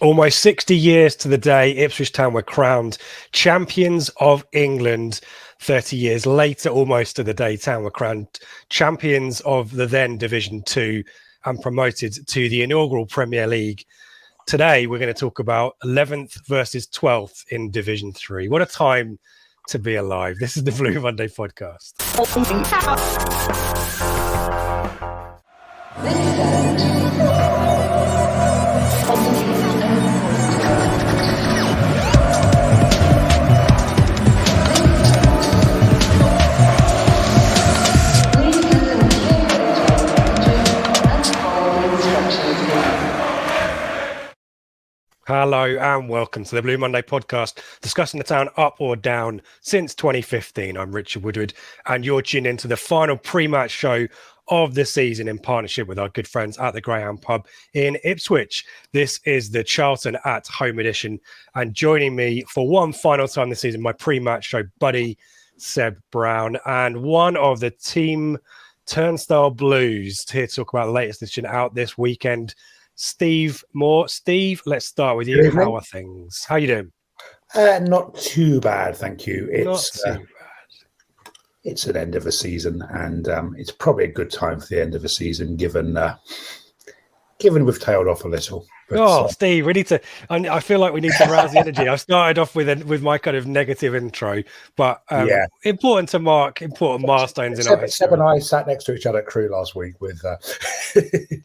Almost 60 years to the day, Ipswich Town were crowned champions of England. 30 years later, almost to the day, Town were crowned champions of the then Division 2 and promoted to the inaugural Premier League. Today, we're going to talk about 11th versus 12th in Division 3. What a time to be alive. This is the Blue Monday podcast. Hello and welcome to the Blue Monday podcast, discussing the town up or down since 2015. I'm Richard Woodward, and you're tuned into the final pre-match show of the season in partnership with our good friends at the Greyhound Pub in Ipswich. This is the Charlton at Home edition, and joining me for one final time this season, my pre-match show buddy, Seb Brown, and one of the team Turnstile Blues, here to talk about the latest edition out this weekend, Steve Moore. Steve, let's start with you. How are things? How are you doing? Not too bad, thank you. It's not too bad. It's an end of a season, and it's probably a good time for the end of a season, given we've tailed off a little. But, Steve, we need to. I feel like we need to rouse the energy. I started off with my kind of negative intro, but important to mark important milestones in our history. Seb and I sat next to each other at Crew last week with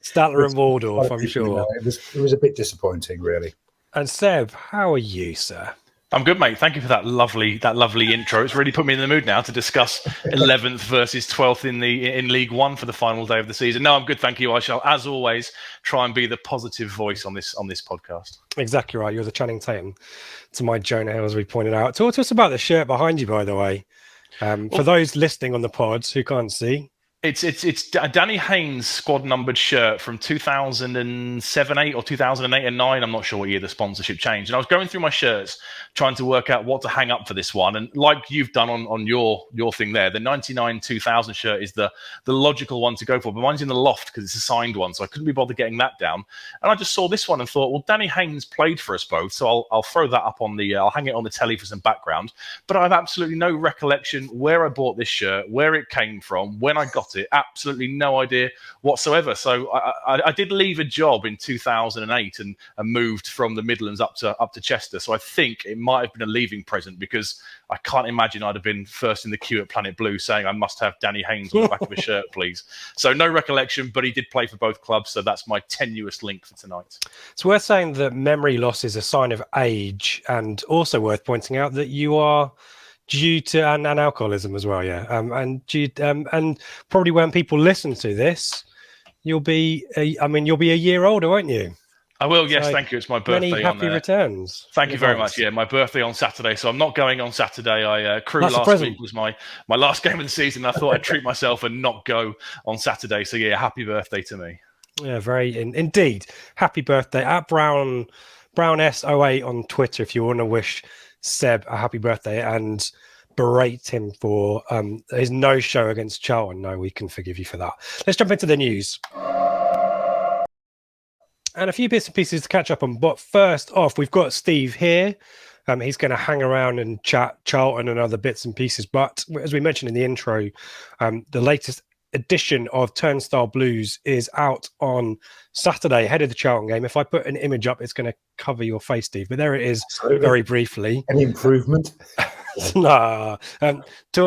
Statler and Waldorf, I'm sure. It was a bit disappointing, really. And Seb, how are you, sir? I'm good, mate. Thank you for that lovely intro. It's really put me in the mood now to discuss 11th versus 12th in League One for the final day of the season. No, I'm good, thank you. I shall, as always, try and be the positive voice on this podcast. Exactly right. You're the Channing Tatum to my Jonah Hill, as we pointed out. Talk to us about the shirt behind you, by the way. For those listening on the pods who can't see. It's Danny Haynes' squad numbered shirt from 2007-8 or 2008-9. I'm not sure what year the sponsorship changed. And I was going through my shirts trying to work out what to hang up for this one. And like you've done on your thing there, the 99-2000 shirt is the logical one to go for. But mine's in the loft because it's a signed one, so I couldn't be bothered getting that down. And I just saw this one and thought, well, Danny Haynes played for us both, so I'll throw that up on I'll hang it on the telly for some background. But I have absolutely no recollection where I bought this shirt, where it came from, when I got it. Absolutely no idea whatsoever. So I did leave a job in 2008 and moved from the Midlands up to Chester. So I think it might have been a leaving present, because I can't imagine I'd have been first in the queue at Planet Blue saying I must have Danny Haynes on the back of a shirt, please. So no recollection, but he did play for both clubs. So that's my tenuous link for tonight. So we're saying that memory loss is a sign of age, and also worth pointing out that you are due to and alcoholism as well, and probably when people listen to this, you'll be a year older, won't you? I will, yes, thank you. It's my birthday. Many happy returns. Thank you very much. Yeah, my birthday on Saturday, so I'm not going on Saturday. Crew last week was my last game of the season. I thought I'd treat myself and not go on Saturday. So yeah, happy birthday to me. Yeah, very indeed. Happy birthday at Brown S08 on Twitter if you want to wish Seb a happy birthday and berate him for his no-show against Charlton. No, we can forgive you for that. Let's jump into the news. And a few bits and pieces to catch up on. But first off, we've got Steve here. He's going to hang around and chat Charlton and other bits and pieces. But as we mentioned in the intro, the latest edition of Turnstile Blues is out on Saturday ahead of the Charlton game. If I put an image up, it's going to cover your face, Steve, but there it is. Very briefly. An improvement? Talk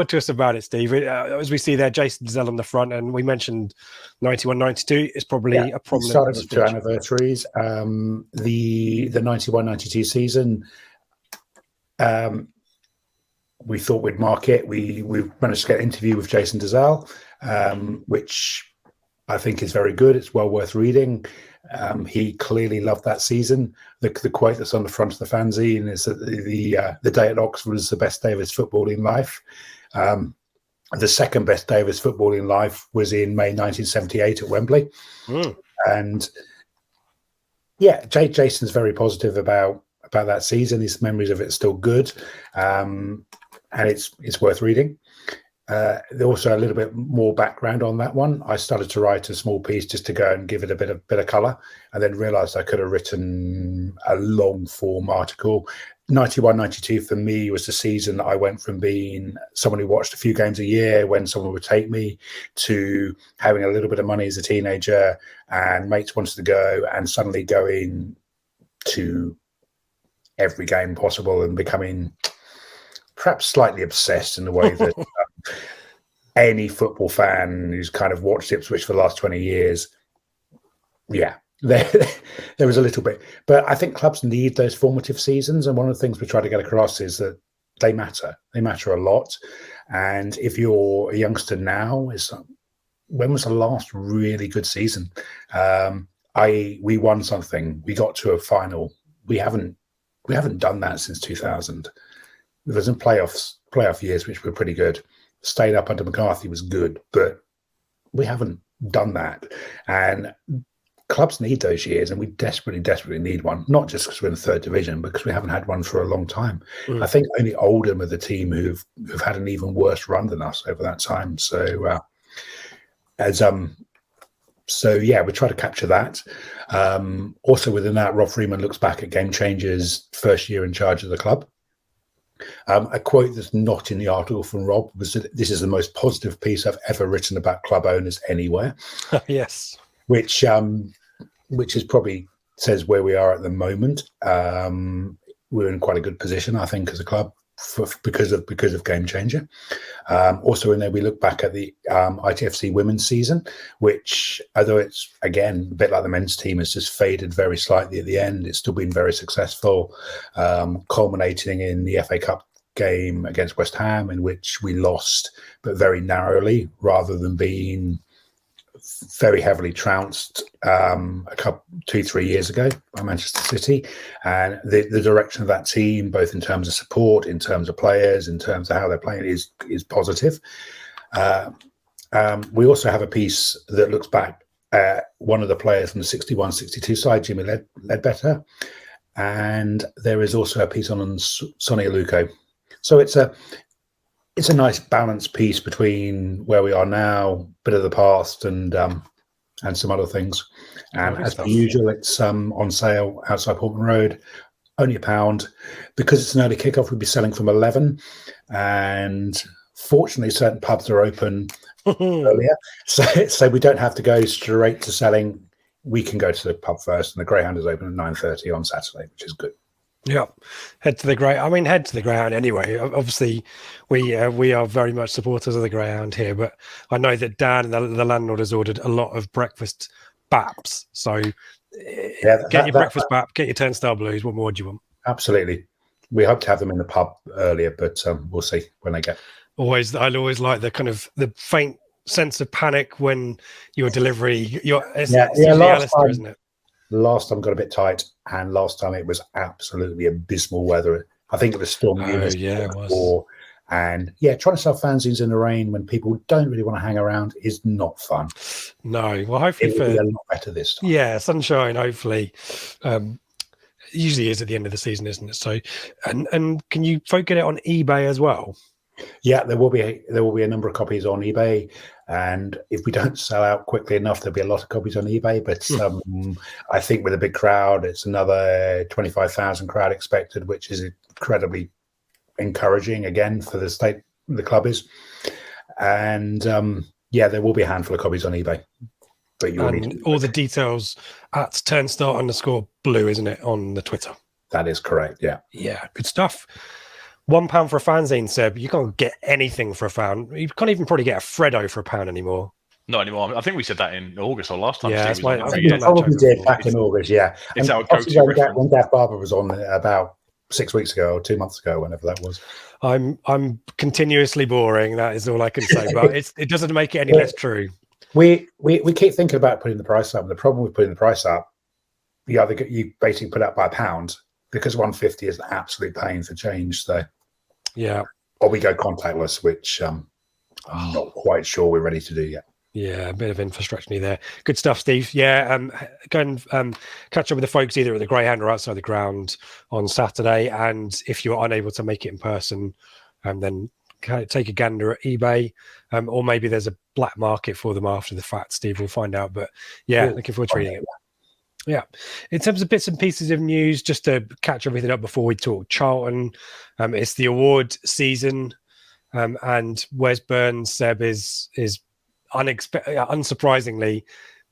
to us about it, Steve. As we see there, Jason Zell on the front, and we mentioned 91-92 is probably a prominent. Started with two anniversaries. The 91-92 season, we thought we'd mark it. We managed to get an interview with Jason Zell, which I think is very good. It's well worth reading. He clearly loved that season. The quote that's on the front of the fanzine is that the day at Oxford was the best day of his footballing life. The second best day of his footballing life was in May 1978 at Wembley. And yeah, Jason's very positive about that season. His memories of it are still good, and it's worth reading. Also a little bit more background on that one. I started to write a small piece just to go and give it a bit of colour, and then realised I could have written a long form article. 91-92 for me was the season that I went from being someone who watched a few games a year when someone would take me, to having a little bit of money as a teenager and mates wanted to go, and suddenly going to every game possible and becoming perhaps slightly obsessed in the way that any football fan who's kind of watched Ipswich for the last 20 years, there was a little bit. But I think clubs need those formative seasons, and one of the things we try to get across is that they matter. They matter a lot. And if you're a youngster now, when was the last really good season? We won something. We got to a final. We haven't done that since 2000. There was in playoff years which were pretty good. Stayed up under McCarthy was good, but we haven't done that. And clubs need those years, and we desperately need one. Not just because we're in the third division, because we haven't had one for a long time. I think only Oldham are the team who've had an even worse run than us over that time. So we try to capture that. Also within that, Rob Freeman looks back at Game Changer's first year in charge of the club. A quote that's not in the article from Rob was that this is the most positive piece I've ever written about club owners anywhere. Yes. Which is probably says where we are at the moment. We're in quite a good position, I think, as a club because of Game Changer. Also in there, we look back at the ITFC women's season, which, although it's again a bit like the men's team, has just faded very slightly at the end. It's still been very successful, culminating in the FA Cup game against West Ham, in which we lost, but very narrowly, rather than being very heavily trounced 2-3 years ago by Manchester City. And the direction of that team, both in terms of support, in terms of players, in terms of how they're playing, is positive. We also have a piece that looks back at one of the players from the 61-62 side, Jimmy Ledbetter, and there is also a piece on Sonny Aluko. So it's a nice balanced piece between where we are now, bit of the past, and some other things. And as per usual, it's on sale outside Portman Road, only £1. Because it's an early kickoff, we'll be selling from 11. And fortunately, certain pubs are open earlier, so we don't have to go straight to selling. We can go to the pub first, and the Greyhound is open at 9:30 on Saturday, which is good. Yeah, head to the Greyhound anyway. Obviously, we are very much supporters of the Greyhound here, but I know that Dan, the landlord, has ordered a lot of breakfast baps. So get your breakfast bap, get your Turnstile Blues. What more do you want? Absolutely. We hope to have them in the pub earlier, but we'll see when they get. I always like the kind of the faint sense of panic when your delivery. It's Alistair, isn't it? Last time got a bit tight, and last time it was absolutely abysmal weather. I think it was stormy. It was. And trying to sell fanzines in the rain when people don't really want to hang around is not fun. No, well, hopefully it'll be a lot better this time. Yeah, sunshine. Hopefully, usually is at the end of the season, isn't it? So, and can you folk get it on eBay as well? Yeah, there will be a number of copies on eBay, and if we don't sell out quickly enough, there'll be a lot of copies on eBay. But I think with a big crowd, it's another 25,000 crowd expected, which is incredibly encouraging again for the state the club is. And there will be a handful of copies on eBay. But you need all the details at Turnstile_Blue, isn't it, on the Twitter? That is correct. Yeah. Yeah, good stuff. £1 for a fanzine, Seb. You can't get anything for £1. You can't even probably get a Freddo for £1 anymore. Not anymore. I think we said that in August or last time. Yeah, we probably did back in August. Yeah, it's our go-to when Gav Barber was on about 6 weeks ago or 2 months ago, whenever that was. I'm continuously boring. That is all I can say. But it doesn't make it any less true. We keep thinking about putting the price up. And the problem with putting the price up, you basically put it up by £1, because 150 is an absolute pain for change. So. Yeah, or we go contactless, which I'm not quite sure we're ready to do yet. Yeah, a bit of infrastructure there. Good stuff, Steve. Yeah, go and catch up with the folks either at the Greyhound or outside the ground on Saturday. And if you're unable to make it in person, then take a gander at eBay, or maybe there's a black market for them after the fact. Steve, we'll find out. But yeah, looking forward to reading it. Yeah. In terms of bits and pieces of news, just to catch everything up before we talk Charlton, it's the award season, and Wes Burns, Seb, is unsurprisingly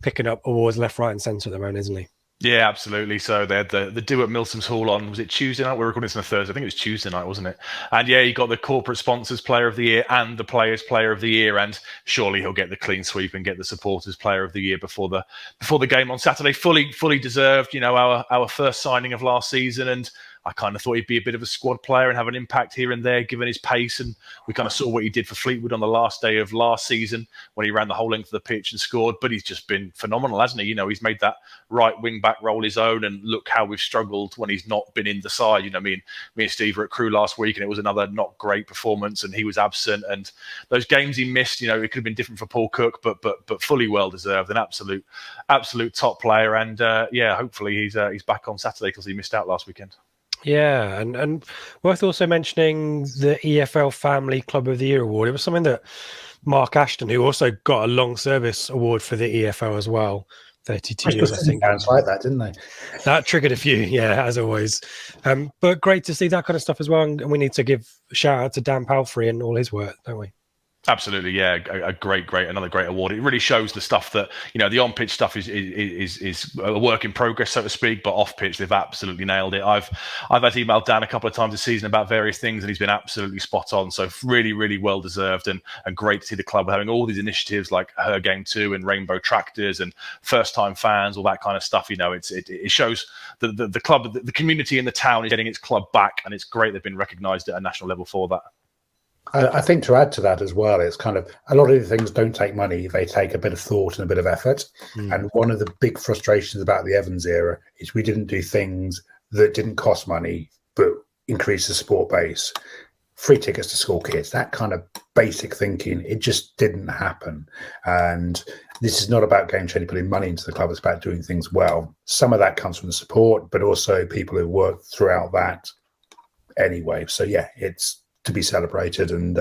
picking up awards left, right, and centre at the moment, isn't he? Yeah, absolutely. So they had the do at Milsom's Hall on, was it Tuesday night? We're recording this on a Thursday. I think it was Tuesday night, wasn't it? And yeah, you got the corporate sponsors player of the year and the players player of the year. And surely he'll get the clean sweep and get the supporters player of the year before the game on Saturday. Fully deserved, our first signing of last season. And I kind of thought he'd be a bit of a squad player and have an impact here and there, given his pace. And we kind of saw what he did for Fleetwood on the last day of last season when he ran the whole length of the pitch and scored. But he's just been phenomenal, hasn't he? He's made that right wing back role his own. And look how we've struggled when he's not been in the side. Me and Steve were at Crewe last week, and it was another not great performance, and he was absent. And those games he missed, it could have been different for Paul Cook, but fully well deserved. An absolute top player. And hopefully he's back on Saturday because he missed out last weekend. Yeah, and worth also mentioning the EFL Family Club of the Year award. It was something that Mark Ashton, who also got a long service award for the EFL as well, 32 years, I think. Sounds like that, didn't they? That triggered a few, yeah, as always. But great to see that kind of stuff as well. And we need to give a shout out to Dan Palfrey and all his work, don't we? Absolutely, yeah, another great award. It really shows the stuff that the on-pitch stuff is a work in progress, so to speak. But off-pitch, they've absolutely nailed it. I've had emailed Dan a couple of times this season about various things, and he's been absolutely spot on. So really well deserved, and great to see the club having all these initiatives like Her Game 2 and Rainbow Tractors and first-time fans, all that kind of stuff. It shows the club, the community in the town is getting its club back, and it's great they've been recognised at a national level for that. I think to add to that as well, it's kind of a lot of the things don't take money. They take a bit of thought and a bit of effort. And one of the big frustrations about the Evans era is we didn't do things that didn't cost money, but increase the support base. Free tickets to school kids, that kind of basic thinking, it just didn't happen. And this is not about game changing, putting money into the club. It's about doing things well. Some of that comes from the support, but also people who worked throughout that anyway. So yeah, it's to be celebrated, and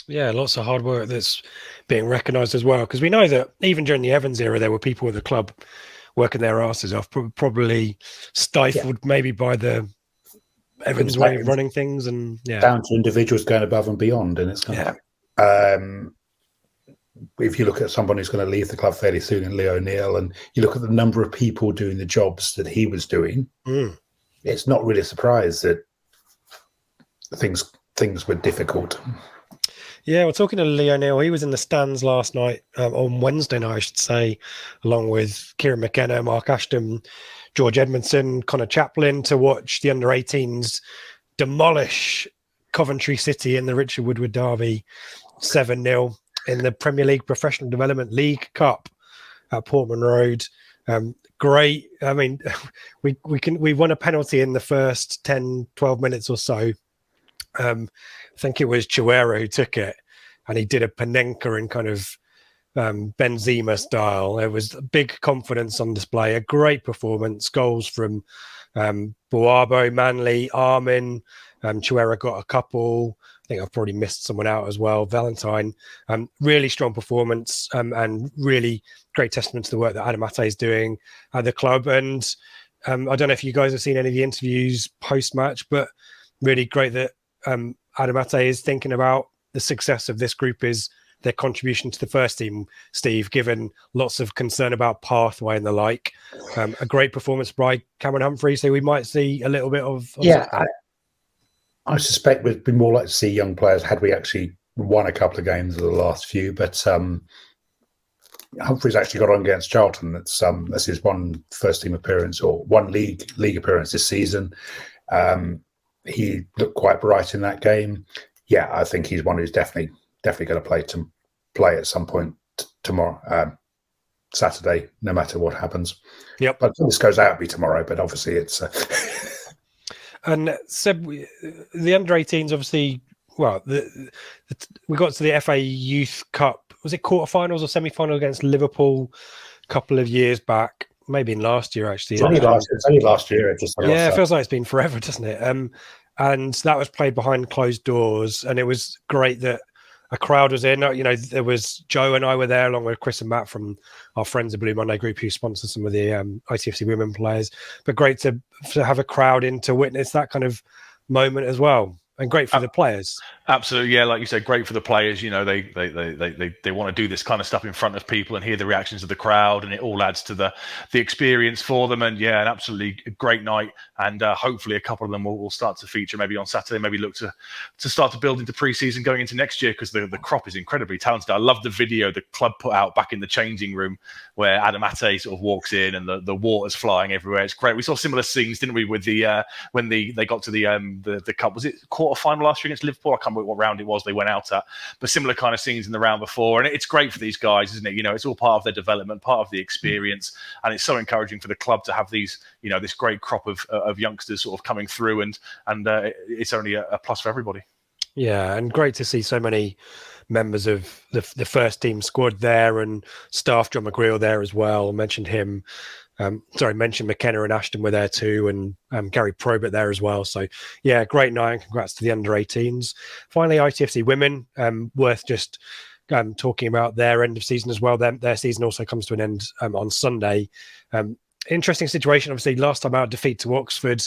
lots of hard work that's being recognised as well, because we know that even during the Evans era there were people at the club working their asses off, probably stifled maybe by the Evans way of running things, and down to individuals going above and beyond. And it's kind of if you look at someone who's going to leave the club fairly soon in Leo O'Neill, and you look at the number of people doing the jobs that he was doing, it's not really a surprise that things were difficult. Yeah, we're talking to Leo O'Neill. He was in the stands last night, on Wednesday night, I should say, along with Kieran McKenna, Mark Ashton, George Edmondson, Connor Chaplin, to watch the under-18s demolish Coventry City in the Richard Woodward derby 7-0 in the Premier League Professional Development League Cup at Portman Road. Great. I mean, we won a penalty in the first 10, 12 minutes or so. I think it was Chihuahua who took it, and he did a Panenka in kind of Benzema style. There was big confidence on display, a great performance, goals from Boabo, Manley, Armin. Chihuahua got a couple. I think I've probably missed someone out as well. Valentine. Really strong performance, and really great testament to the work that Adamate is doing at the club. And I don't know if you guys have seen any of the interviews post-match, but really great that Adamate is thinking about the success of this group is their contribution to the first team, Steve, given lots of concern about pathway and the like. A great performance by Cameron Humphrey, so we might see a little bit of I suspect we'd be more likely to see young players had we actually won a couple of games of the last few, but Humphrey's actually got on against Charlton. That's his one first team appearance, or one league appearance this season. He looked quite bright in that game. Yeah, I think he's one who's definitely going to play at some point tomorrow, Saturday, no matter what happens. Yep. But this goes out, it'll be tomorrow, but obviously it's. And Seb, the under-18s, obviously, well, we got to the FA Youth Cup. Was it quarterfinals or semi-final against Liverpool a couple of years back? Maybe in last year, actually. It's only last year. It feels like it's been forever, doesn't it? and that was played behind closed doors, and it was great that a crowd was in. You know, there was Joe and I were there along with Chris and Matt from our friends, the Blue Monday group, who sponsor some of the ITFC women players. But great to have a crowd in to witness that kind of moment as well, and great for the players. Absolutely, yeah. Like you said, great for the players. You know, they want to do this kind of stuff in front of people and hear the reactions of the crowd, and it all adds to the experience for them. And yeah, an absolutely great night. And hopefully, a couple of them will start to feature maybe on Saturday. Maybe look to start to build into pre-season going into next year, because the crop is incredibly talented. I love the video the club put out back in the changing room where Adam Ate sort of walks in and the water's flying everywhere. It's great. We saw similar scenes, didn't we, with the when they got to the cup? Was it quarter-final last year against Liverpool? I can't remember what round it was they went out at, but similar kind of scenes in the round before. And it's great for these guys, isn't it? You know, it's all part of their development, part of the experience, and it's so encouraging for the club to have these, you know, this great crop of youngsters sort of coming through, and it's only a plus for everybody. Yeah, and great to see so many members of the first team squad there, and staff. John McGreal there as well. Mentioned him. Mentioned McKenna and Ashton were there too, and Gary Probert there as well. So yeah, great night, and congrats to the under-18s. Finally, ITFC women, worth just talking about their end of season as well. Their season also comes to an end on Sunday. Interesting situation, obviously. Last time out, defeat to Oxford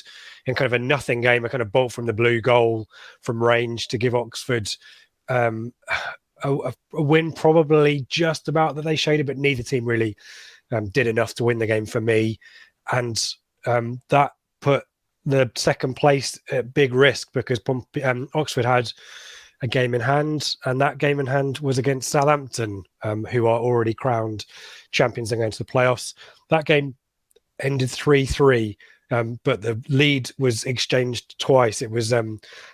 in kind of a nothing game, a kind of bolt from the blue goal from range to give Oxford a win, probably just about that they shaded, but neither team really did enough to win the game for me. And that put the second place at big risk, because Oxford had a game in hand, and that game in hand was against Southampton, who are already crowned champions and going to the playoffs. That game ended 3-3, but the lead was exchanged twice. It was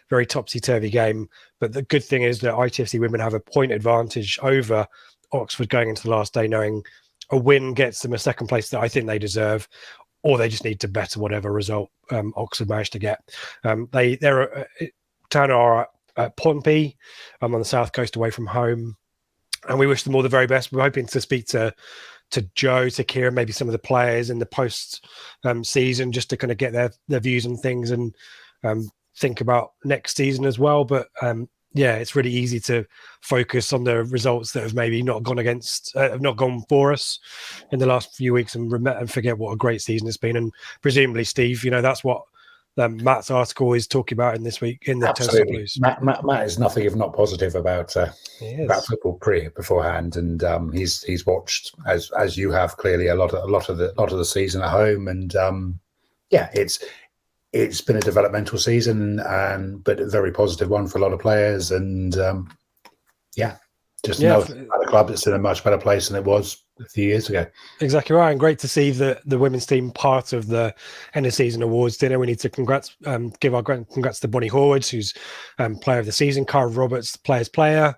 very topsy-turvy game. But the good thing is that ITFC women have a point advantage over Oxford going into the last day, knowing a win gets them a second place that I think they deserve, or they just need to better whatever result Oxford managed to get. Town are at Pompey on the south coast away from home, and we wish them all the very best. We're hoping to speak to Joe, to Kieran, maybe some of the players in the post season, just to kind of get their views on things and think about next season as well. But yeah, it's really easy to focus on the results that have maybe not gone for us in the last few weeks, and forget what a great season it's been. And presumably, Steve, you know, that's what Matt's article is talking about in this week in the Turnstile Blues. Matt is nothing if not positive about football beforehand, and he's watched, as you have, clearly a lot of the season at home, and it's been a developmental season, but a very positive one for a lot of players, and know the club that's in a much better place than it was a few years ago. Exactly right, and great to see the women's team part of the end of season awards dinner. We need to give our congrats to Bonnie Horwoods, who's player of the season, Cara Roberts, player's player,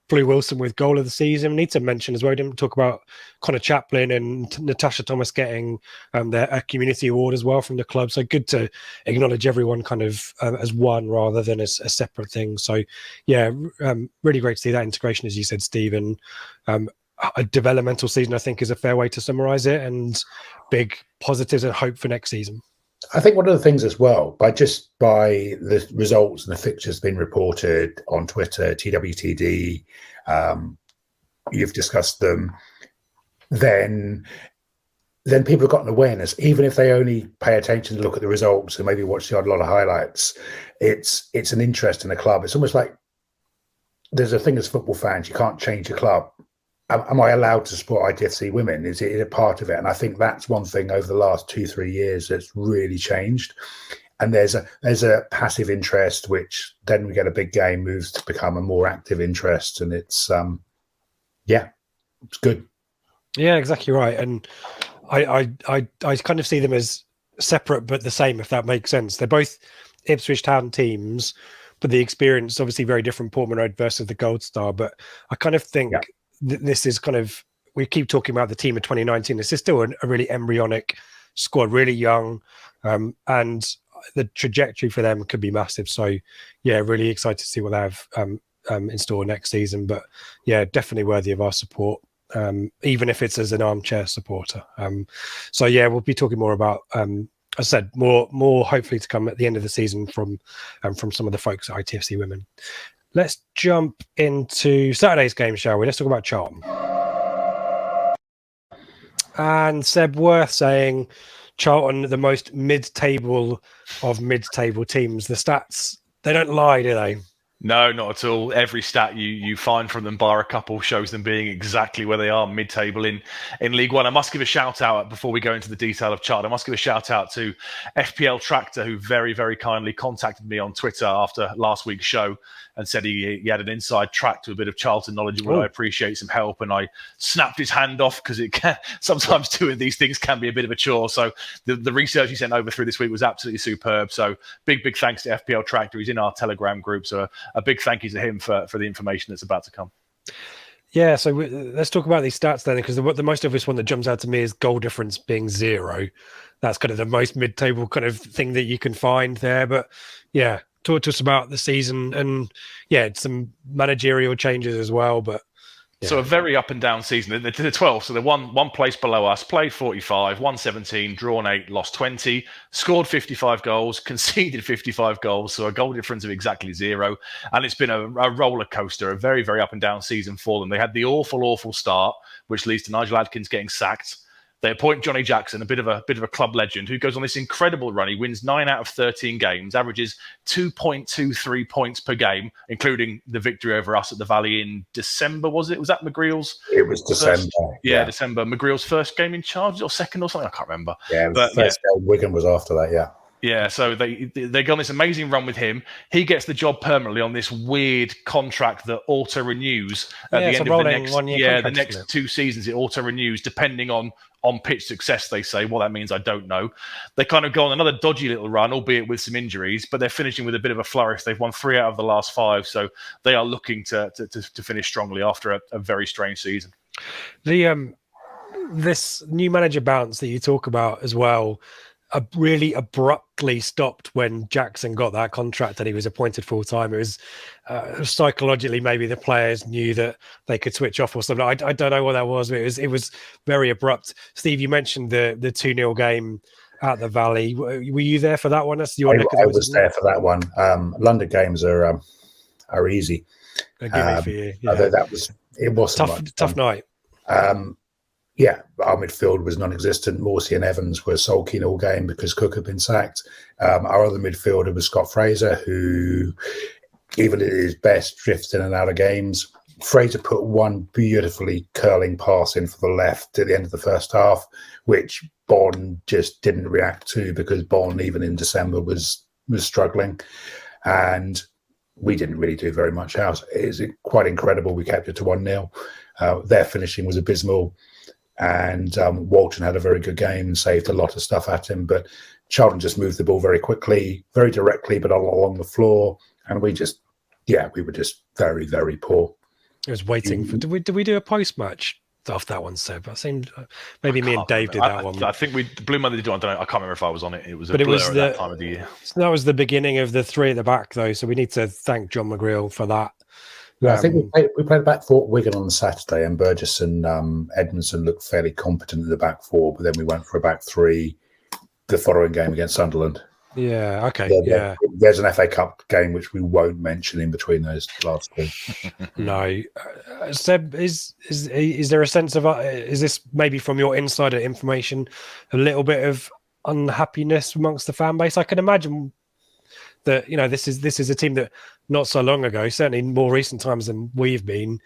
Blue Wilson with goal of the season. We need to mention as well, we didn't talk about Connor Chaplin and Natasha Thomas getting a community award as well from the club. So good to acknowledge everyone kind of as one rather than as a separate thing. So yeah, really great to see that integration, as you said, Steve. And a developmental season, I think, is a fair way to summarize it, and big positives and hope for next season. I think one of the things as well, by the results and the fixtures being reported on Twitter, TWTD, you've discussed them, then people have got an awareness, even if they only pay attention to look at the results and maybe watch the odd lot of highlights. It's an interest in the club. It's almost like there's a thing as football fans, you can't change a club. Am I allowed to support ITFC women? Is it a part of it? And I think that's one thing over the last 2-3 years that's really changed. And there's a passive interest, which then we get a big game moves to become a more active interest, and it's it's good. Yeah, exactly right. And I kind of see them as separate but the same, if that makes sense. They're both Ipswich Town teams, but the experience obviously very different. Portman Road versus the Gold Star, but I kind of think. This is kind of, we keep talking about the team of 2019. This is still a really embryonic squad, really young, and the trajectory for them could be massive. So, yeah, really excited to see what they have in store next season. But yeah, definitely worthy of our support, even if it's as an armchair supporter. So yeah, we'll be talking more about I said more hopefully to come at the end of the season from some of the folks at ITFC Women. Let's jump into Saturday's game, shall we? Let's talk about Charlton. And Seb, worth saying, Charlton, the most mid-table of mid-table teams. The stats, they don't lie, do they? No, not at all. Every stat you find from them, bar a couple, shows them being exactly where they are, mid-table in League One. I must give a shout out before we go into the detail of Charlton. I must give a shout out to FPL Tractor, who very, very kindly contacted me on Twitter after last week's show and said he had an inside track to a bit of Charlton knowledge and would I appreciate some help. And I snapped his hand off because it can sometimes doing these things can be a bit of a chore. So the research he sent over through this week was absolutely superb. So big thanks to FPL Tractor. He's in our Telegram group. So a big thank you to him for the information that's about to come. Yeah, so let's talk about these stats then, because the most obvious one that jumps out to me is goal difference being 0. That's kind of the most mid-table kind of thing that you can find there. But yeah, talk to us about the season and some managerial changes as well. But yeah. So a very up and down season. They're 12th, so they're one place below us. Played 45, won 17, drawn 8, lost 20, scored 55 goals, conceded 55 goals. So a goal difference of exactly 0. And it's been a roller coaster, a very, very up and down season for them. They had the awful start, which leads to Nigel Adkins getting sacked. They appoint Johnny Jackson, a bit of a club legend, who goes on this incredible run. He wins 9 out of 13 games, averages 2.23 points per game, including the victory over us at the Valley in December. Was it? Was that McGreal's? It was December. December. McGreal's first game in charge or second or something. I can't remember. Yeah, first game. Wigan was after that. Yeah. Yeah, so they go on this amazing run with him. He gets the job permanently on this weird contract that auto renews at the end of the next 2 seasons. It auto renews depending on pitch success. They say, well, that means I don't know. They kind of go on another dodgy little run, albeit with some injuries, but they're finishing with a bit of a flourish. They've won 3 out of the last 5, so they are looking to finish strongly after a very strange season. This new manager bounce that you talk about as well. Really abruptly stopped when Jackson got that contract and he was appointed full time. It was psychologically maybe the players knew that they could switch off or something. I don't know what that was, but it was very abrupt. Steve, you mentioned the 2-0 game at the Valley. Were you there for that one? That's your neck of the woods, I was there for that one. London games are easy. A gimme for you. Yeah. It wasn't tough night. Yeah, our midfield was non-existent. Morsey and Evans were sulking all game because Cook had been sacked. Our other midfielder was Scott Fraser, who, even at his best, drifts in and out of games. Fraser put one beautifully curling pass in for the left at the end of the first half, which Bonn just didn't react to because Bonn, even in December, was struggling. And we didn't really do very much else. It is quite incredible. We kept it to 1-0. Their finishing was abysmal. And Walton had a very good game and saved a lot of stuff at him. But Charlton just moved the ball very quickly, very directly, but along the floor. And we were just very, very poor. I was waiting for. Did we do a post match after that one, Seb? I seemed maybe me and Dave did that one. I think Blue Monday did one. I don't know. I can't remember if I was on it. It was blur at that time of the year. That was the beginning of the 3 at the back, though. So we need to thank John McGreal for that. Yeah, I think we played back 4 at Wigan on Saturday, and Burgess and Edmondson looked fairly competent in the back 4, but then we went for a back 3 the following game against Sunderland. Yeah, okay. There's an FA Cup game which we won't mention in between those last 2. No. Seb, is there a sense of, is this maybe from your insider information, a little bit of unhappiness amongst the fan base? I can imagine that, this is a team that not so long ago, certainly more recent times than we've been,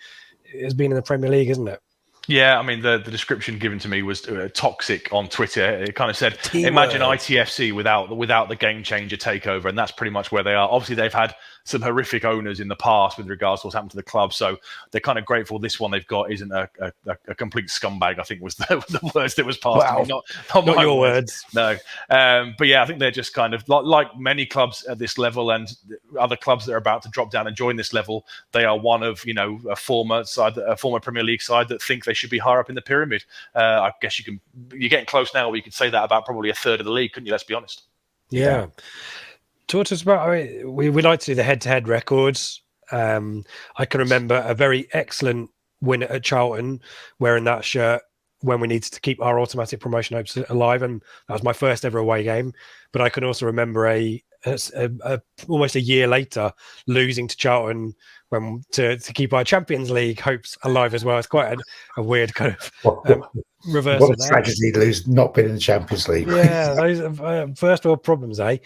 has been in the Premier League, isn't it? Yeah, I mean, the description given to me was toxic on Twitter. It kind of said, imagine ITFC without the game changer takeover, and that's pretty much where they are. Obviously, they've had some horrific owners in the past with regards to what's happened to the club, so they're kind of grateful this one they've got isn't a complete scumbag, I think was the words that was passed to me. Not my your words. No. But yeah, I think they're just kind of, like many clubs at this level and other clubs that are about to drop down and join this level, they are one of, a former Premier League side that think they should be higher up in the pyramid. I guess you're getting close now where you could say that about probably a third of the league, couldn't you? Let's be honest. Yeah. Talk to us about, we like to do the head-to-head records. I can remember a very excellent win at Charlton wearing that shirt when we needed to keep our automatic promotion hopes alive, and that was my first ever away game. But I can also remember almost a year later losing to Charlton to keep our Champions League hopes alive as well. It's quite a weird kind of reverse. What a tragedy to lose not being in the Champions League. Yeah, those are first world problems, eh?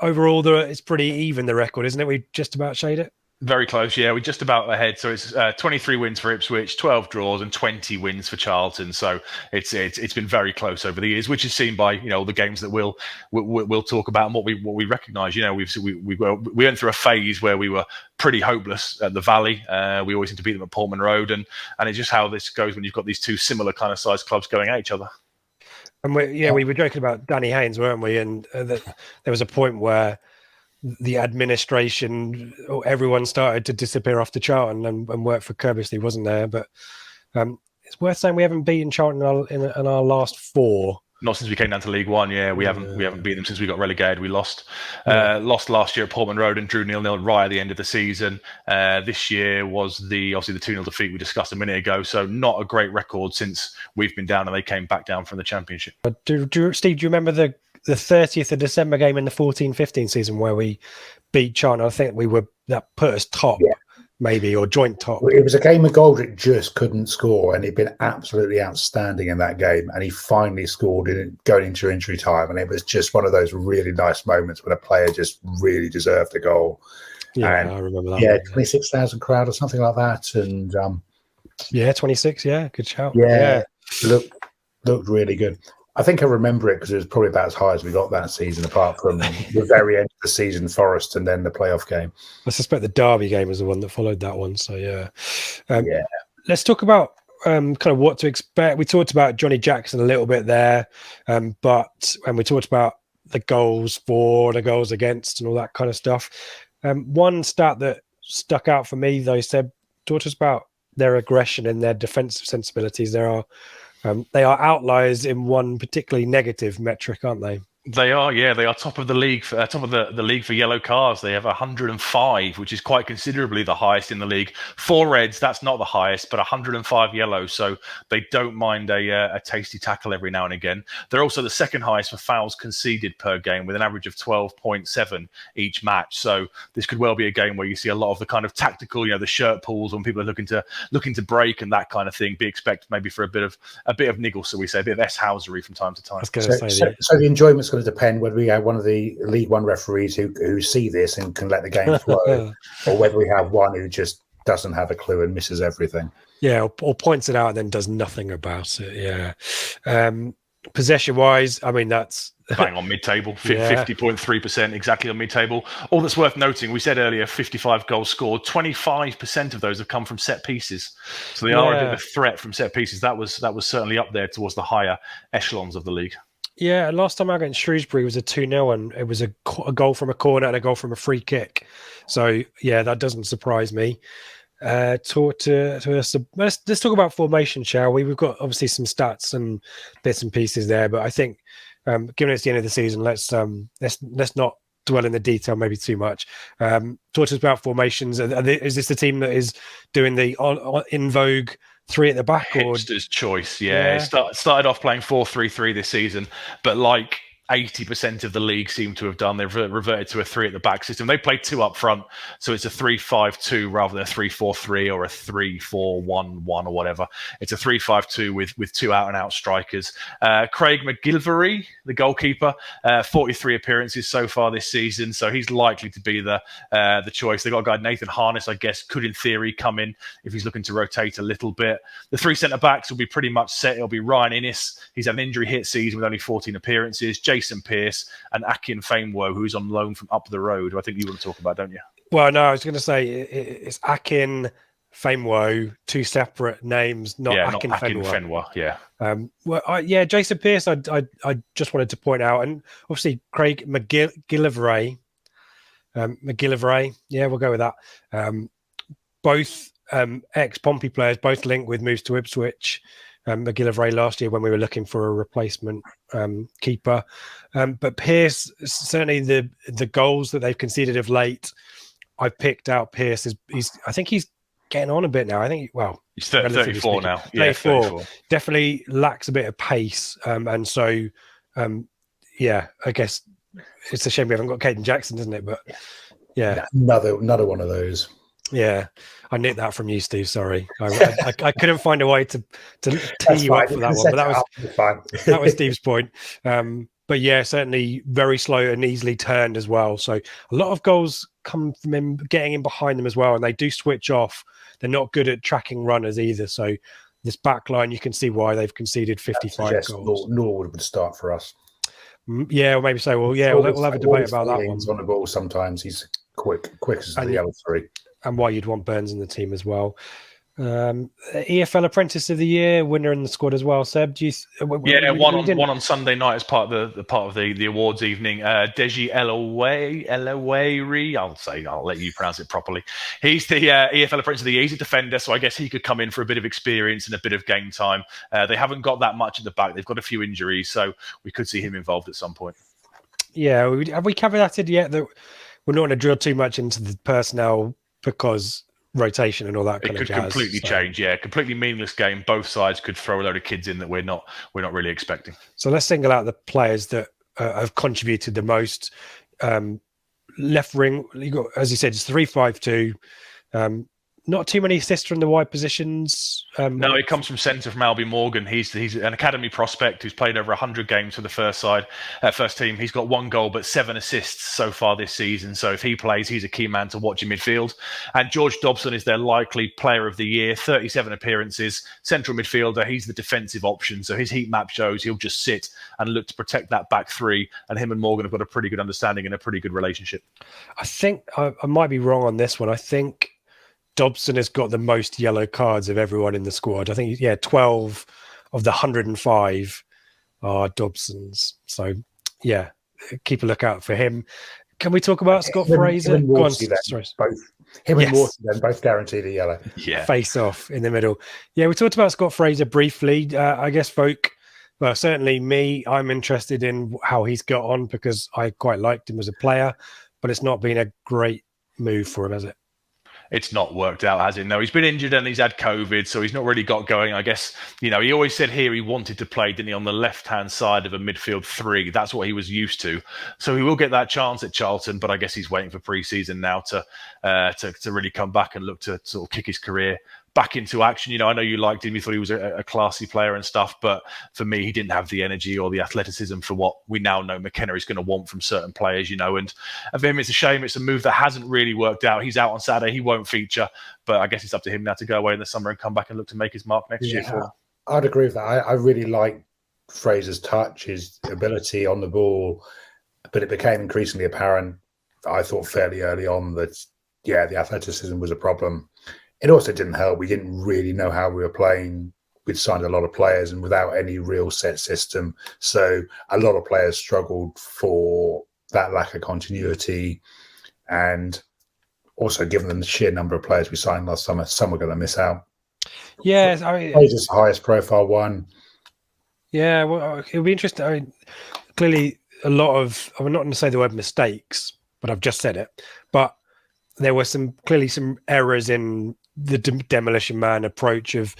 Overall, it's pretty even, the record, isn't it? We just about shade it. Very close, yeah. We're just about ahead. So it's 23 wins for Ipswich, 12 draws, and 20 wins for Charlton. So it's been very close over the years, which is seen by the games that we'll talk about and what we recognise. We went through a phase where we were pretty hopeless at the Valley. We always seem to beat them at Portman Road, and it's just how this goes when you've got these two similar kind of size clubs going at each other. And we were joking about Danny Haynes, weren't we? And there was a point where the administration, everyone started to disappear off to Charlton and work for Kirbysley, wasn't there? But it's worth saying we haven't beaten Charlton in our last 4. Not since we came down to League One, yeah. We haven't beaten them since we got relegated. We lost last year at Portman Road and drew 0-0 right at the end of the season. This year was obviously the 2-0 defeat we discussed a minute ago. So not a great record since we've been down and they came back down from the Championship. Steve, do you remember the 30th of December game in the 14-15 season where we beat Charlton? I think that put us top. Yeah. Maybe, or joint top. It was a game of Goldrick just couldn't score, and he'd been absolutely outstanding in that game, and he finally scored going into injury time, and it was just one of those really nice moments when a player just really deserved a goal. Yeah, and, I remember that. Yeah, 26,000 crowd or something like that, and 26. Yeah, good shout. Yeah. Looked really good. I think I remember it because it was probably about as high as we got that season, apart from the very end of the season, Forest, and then the playoff game. I suspect the Derby game was the one that followed that one. So, yeah. Let's talk about kind of what to expect. We talked about Johnny Jackson a little bit there, and we talked about the goals for, the goals against, and all that kind of stuff. One stat that stuck out for me, though, Seb, talked us about their aggression and their defensive sensibilities. They are outliers in one particularly negative metric, aren't they? They are, yeah. They are top of the league, top of the league for yellow cards. They have 105, which is quite considerably the highest in the league. 4 reds, that's not the highest, but 105 yellows. So they don't mind a tasty tackle every now and again. They're also the second highest for fouls conceded per game, with an average of 12.7 each match. So this could well be a game where you see a lot of the kind of tactical, the shirt pulls when people are looking to break and that kind of thing. Be expected maybe for a bit of niggle, so we say, a bit of S-housery from time to time. So the enjoyment's going to depend whether we have one of the League One referees who see this and can let the game flow, or whether we have one who just doesn't have a clue and misses everything. Yeah, or points it out and then does nothing about it. Yeah. Possession-wise, I mean, that's bang on mid-table, 50.3%, exactly on mid-table. All that's worth noting, we said earlier, 55 goals scored, 25% of those have come from set pieces. So they are a bit of a threat from set pieces. That was certainly up there towards the higher echelons of the league. Yeah, last time I got in Shrewsbury was a 2-0, and it was a goal from a corner and a goal from a free kick. So, yeah, that doesn't surprise me. Let's talk about formation, shall we? We've got obviously some stats and bits and pieces there, but I think given it's the end of the season, let's not dwell in the detail maybe too much. Talk to us about formations. Is this the team that is doing the in vogue 3 at the back? Hipster's choice, yeah. It started off playing 4-3-3 this season, but like 80% of the league seem to have done, they've reverted to a 3 at the back system. They play 2 up front, so it's a 3-5-2 rather than a 3-4-3 or a 3-4-1-1 or whatever. It's a 3-5-2 with 2 out-and-out strikers. Craig McGillivray, the goalkeeper, 43 appearances so far this season, so he's likely to be the choice. They've got a guy, Nathan Harness, I guess, could in theory come in if he's looking to rotate a little bit. The 3 centre-backs will be pretty much set. It'll be Ryan Innes. He's had an injury-hit season with only 14 appearances. Jason Pearce and Akin Famewo, who's on loan from up the road, who I think you want to talk about, don't you? Well, no, I was going to say it's Akin Famewo, 2 separate names, not Akin Famewo. Yeah. Jason Pearce, I just wanted to point out, and obviously Craig McGillivray. Yeah, we'll go with that. Both ex-Pompey players, both linked with moves to Ipswich. McGillivray last year when we were looking for a replacement keeper. But Pearce, certainly the goals that they've conceded of late, I picked out Pearce. I think he's getting on a bit now. I think, well, he's relatively 34 speaking, now. Yeah, 34. Definitely lacks a bit of pace. And so, yeah, I guess it's a shame we haven't got Caden Jackson, isn't it? But yeah. Another one of those. Yeah, I nicked that from you, Steve. Sorry, I couldn't find a way to tee you up for that one, but that was Steve's point. But yeah, certainly very slow and easily turned as well. So a lot of goals come from him getting in behind them as well, and they do switch off. They're not good at tracking runners either. So this back line, you can see why they've conceded 55 goals. Norwood would start for us. Yeah, or maybe so. Well, yeah, we'll have a debate about that one. On the ball, sometimes he's quick as the other three. And why you'd want Burns in the team as well. EFL Apprentice of the Year winner in the squad as well. Seb, do you? One on Sunday night as part of the awards evening. Deji Elawari, I'll let you pronounce it properly. He's the EFL Apprentice of the Year. He's a defender, so I guess he could come in for a bit of experience and a bit of game time. They haven't got that much at the back. They've got a few injuries, so we could see him involved at some point. Yeah, have we caveated yet that we're not going to drill too much into the personnel because rotation and all that kind of jazz. It could completely change, yeah. Completely meaningless game. Both sides could throw a load of kids in that we're not really expecting. So let's single out the players that have contributed the most. Left wing, you got, as you said, it's 3-5-2. Not too many assists from the wide positions. No, it comes from centre from Albie Morgan. He's an academy prospect who's played over 100 games for the first team. He's got 1 goal but 7 assists so far this season. So if he plays, he's a key man to watch in midfield. And George Dobson is their likely player of the year. 37 appearances, central midfielder. He's the defensive option. So his heat map shows he'll just sit and look to protect that back three. And him and Morgan have got a pretty good understanding and a pretty good relationship. I think I might be wrong on this one. I think Dobson has got the most yellow cards of everyone in the squad. I think, 12 of the 105 are Dobson's. So, yeah, keep a lookout for him. Can we talk about Scott Fraser? And Morty both guaranteed a yellow. Yeah. Face off in the middle. Yeah, we talked about Scott Fraser briefly. I guess certainly me, I'm interested in how he's got on because I quite liked him as a player, but it's not been a great move for him, has it? It's not worked out, has it? No, he's been injured and he's had COVID, so he's not really got going. I guess, he always said here he wanted to play, didn't he, on the left-hand side of a midfield 3. That's what he was used to. So he will get that chance at Charlton, but I guess he's waiting for pre-season now to really come back and look to sort of kick his career back into action. I know you liked him. You thought he was a classy player and stuff, but for me, he didn't have the energy or the athleticism for what we now know McKenna is going to want from certain players, and for him, it's a shame. It's a move that hasn't really worked out. He's out on Saturday. He won't feature, but I guess it's up to him now to go away in the summer and come back and look to make his mark next year. I'd agree with that. I really like Fraser's touch, his ability on the ball, but it became increasingly apparent, I thought fairly early on, that, the athleticism was a problem. It also didn't help. We didn't really know how we were playing. We'd signed a lot of players and without any real set system. So a lot of players struggled for that lack of continuity. And also, given the sheer number of players we signed last summer, some were going to miss out. Yeah. Fraser's the highest profile one. Yeah, well, it'll be interesting. Clearly, a lot of, I'm not going to say the word mistakes, but I've just said it. But there were clearly some errors in the Demolition Man approach of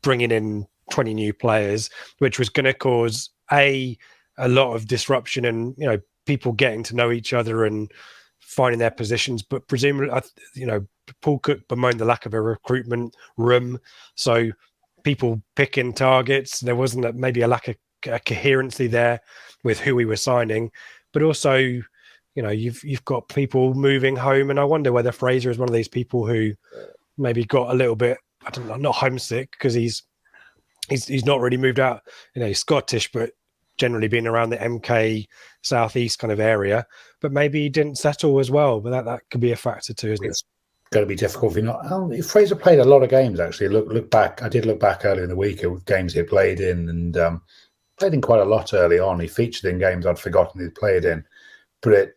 bringing in 20 new players, which was going to cause a lot of disruption and people getting to know each other and finding their positions. But presumably, Paul Cook bemoaned the lack of a recruitment room, so people picking targets. There wasn't maybe a lack of coherency there with who we were signing, but also, you've got people moving home, and I wonder whether Fraser is one of these people who maybe got a little bit, I don't know, not homesick because he's not really moved out. He's Scottish, but generally been around the MK southeast kind of area. But maybe he didn't settle as well. But that could be a factor too, isn't it? It's going to be difficult if you're not. Fraser played a lot of games actually. Look back. I did look back earlier in the week at games he played in, and played in quite a lot early on. He featured in games I'd forgotten he'd played in. But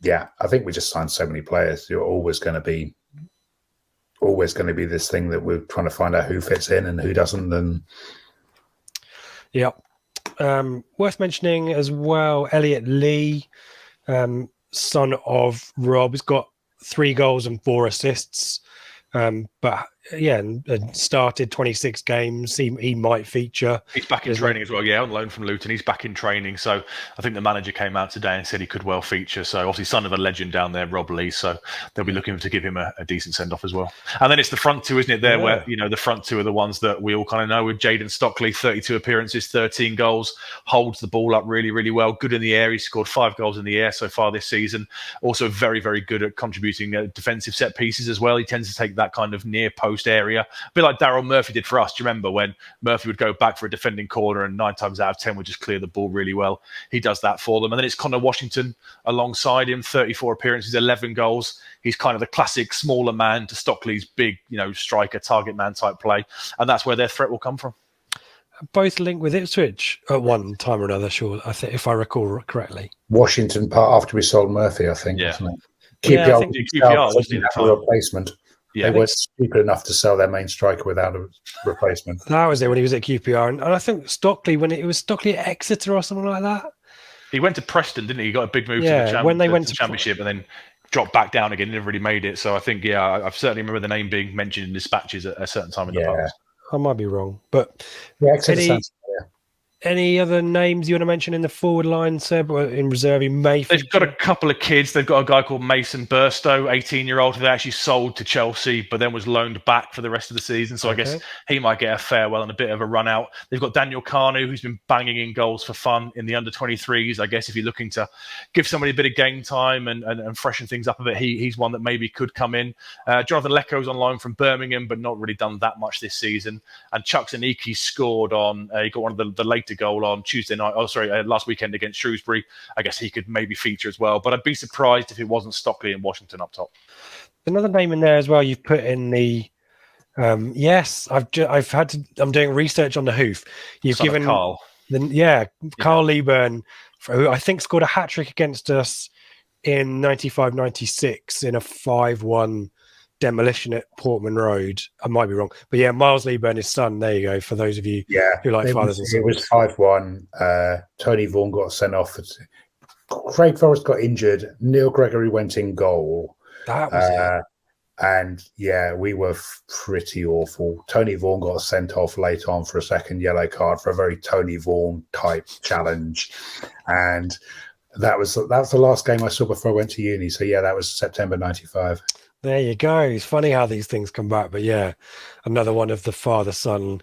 I think we just signed so many players. You're always going to be this thing that we're trying to find out who fits in and who doesn't. And worth mentioning as well, Elliot Lee, son of Rob, has got 3 goals and 4 assists, but and started 26 games. He might feature. He's back in training as well. Yeah, on loan from Luton. He's back in training. So I think the manager came out today and said he could well feature. So obviously son of a legend down there, Rob Lee. So they'll be looking to give him a decent send-off as well. And then it's the front two, isn't it, there, where, the front two are the ones that we all kind of know, with Jayden Stockley, 32 appearances, 13 goals, holds the ball up really, really well. Good in the air. He's scored 5 goals in the air so far this season. Also very, very good at contributing defensive set pieces as well. He tends to take that kind of near post area. A bit like Daryl Murphy did for us. Do you remember when Murphy would go back for a defending corner and 9 times out of 10 would just clear the ball really well? He does that for them. And then it's Connor Washington alongside him, 34 appearances, 11 goals. He's kind of the classic smaller man to Stockley's big, striker, target man type play. And that's where their threat will come from. Both linked with Ipswich at one time or another, sure, I think, if I recall correctly. Washington part after we sold Murphy, I think, wasn't it? I think QPR was a replacement. Yeah, they weren't stupid enough to sell their main striker without a replacement. That was it when he was at QPR. And I think Stockley, when it was Stockley at Exeter or something like that. He went to Preston, didn't he? He got a big move to the when they went to Championship and then dropped back down again. He never really made it. So I think, I've certainly remember the name being mentioned in dispatches at a certain time in the past. I might be wrong. But any other names you want to mention in the forward line, Seb, or in reserve? They've got a couple of kids. They've got a guy called Mason Burstow, 18-year-old, who they actually sold to Chelsea, but then was loaned back for the rest of the season. So I guess he might get a farewell and a bit of a run out. They've got Daniel Kanu, who's been banging in goals for fun in the under-23s. I guess if you're looking to give somebody a bit of game time and freshen things up a bit, he's one that maybe could come in. Jonathan Lecco's on loan from Birmingham, but not really done that much this season. And Chuck Zaniki scored he got one of the later goal on Tuesday night. Last weekend against Shrewsbury. I guess he could maybe feature as well, but I'd be surprised if it wasn't Stockley and Washington up top. Another name in there as well. You've put in the I'm doing research on the hoof. You've given Carl. Carl Leeburn, who I think scored a hat-trick against us in 95-96 in a 5-1 demolition at Portman Road. I might be wrong, but Miles Leeburn, his son. There you go. For those of you who like fathers and sons, it was 5-1. Tony Vaughan got sent off. Craig Forrest got injured. Neil Gregory went in goal. That was it. And we were pretty awful. Tony Vaughan got sent off late on for a second yellow card for a very Tony Vaughan type challenge, and that was the last game I saw before I went to uni. So that was September '95. There you go. It's funny how these things come back, but another one of the father-son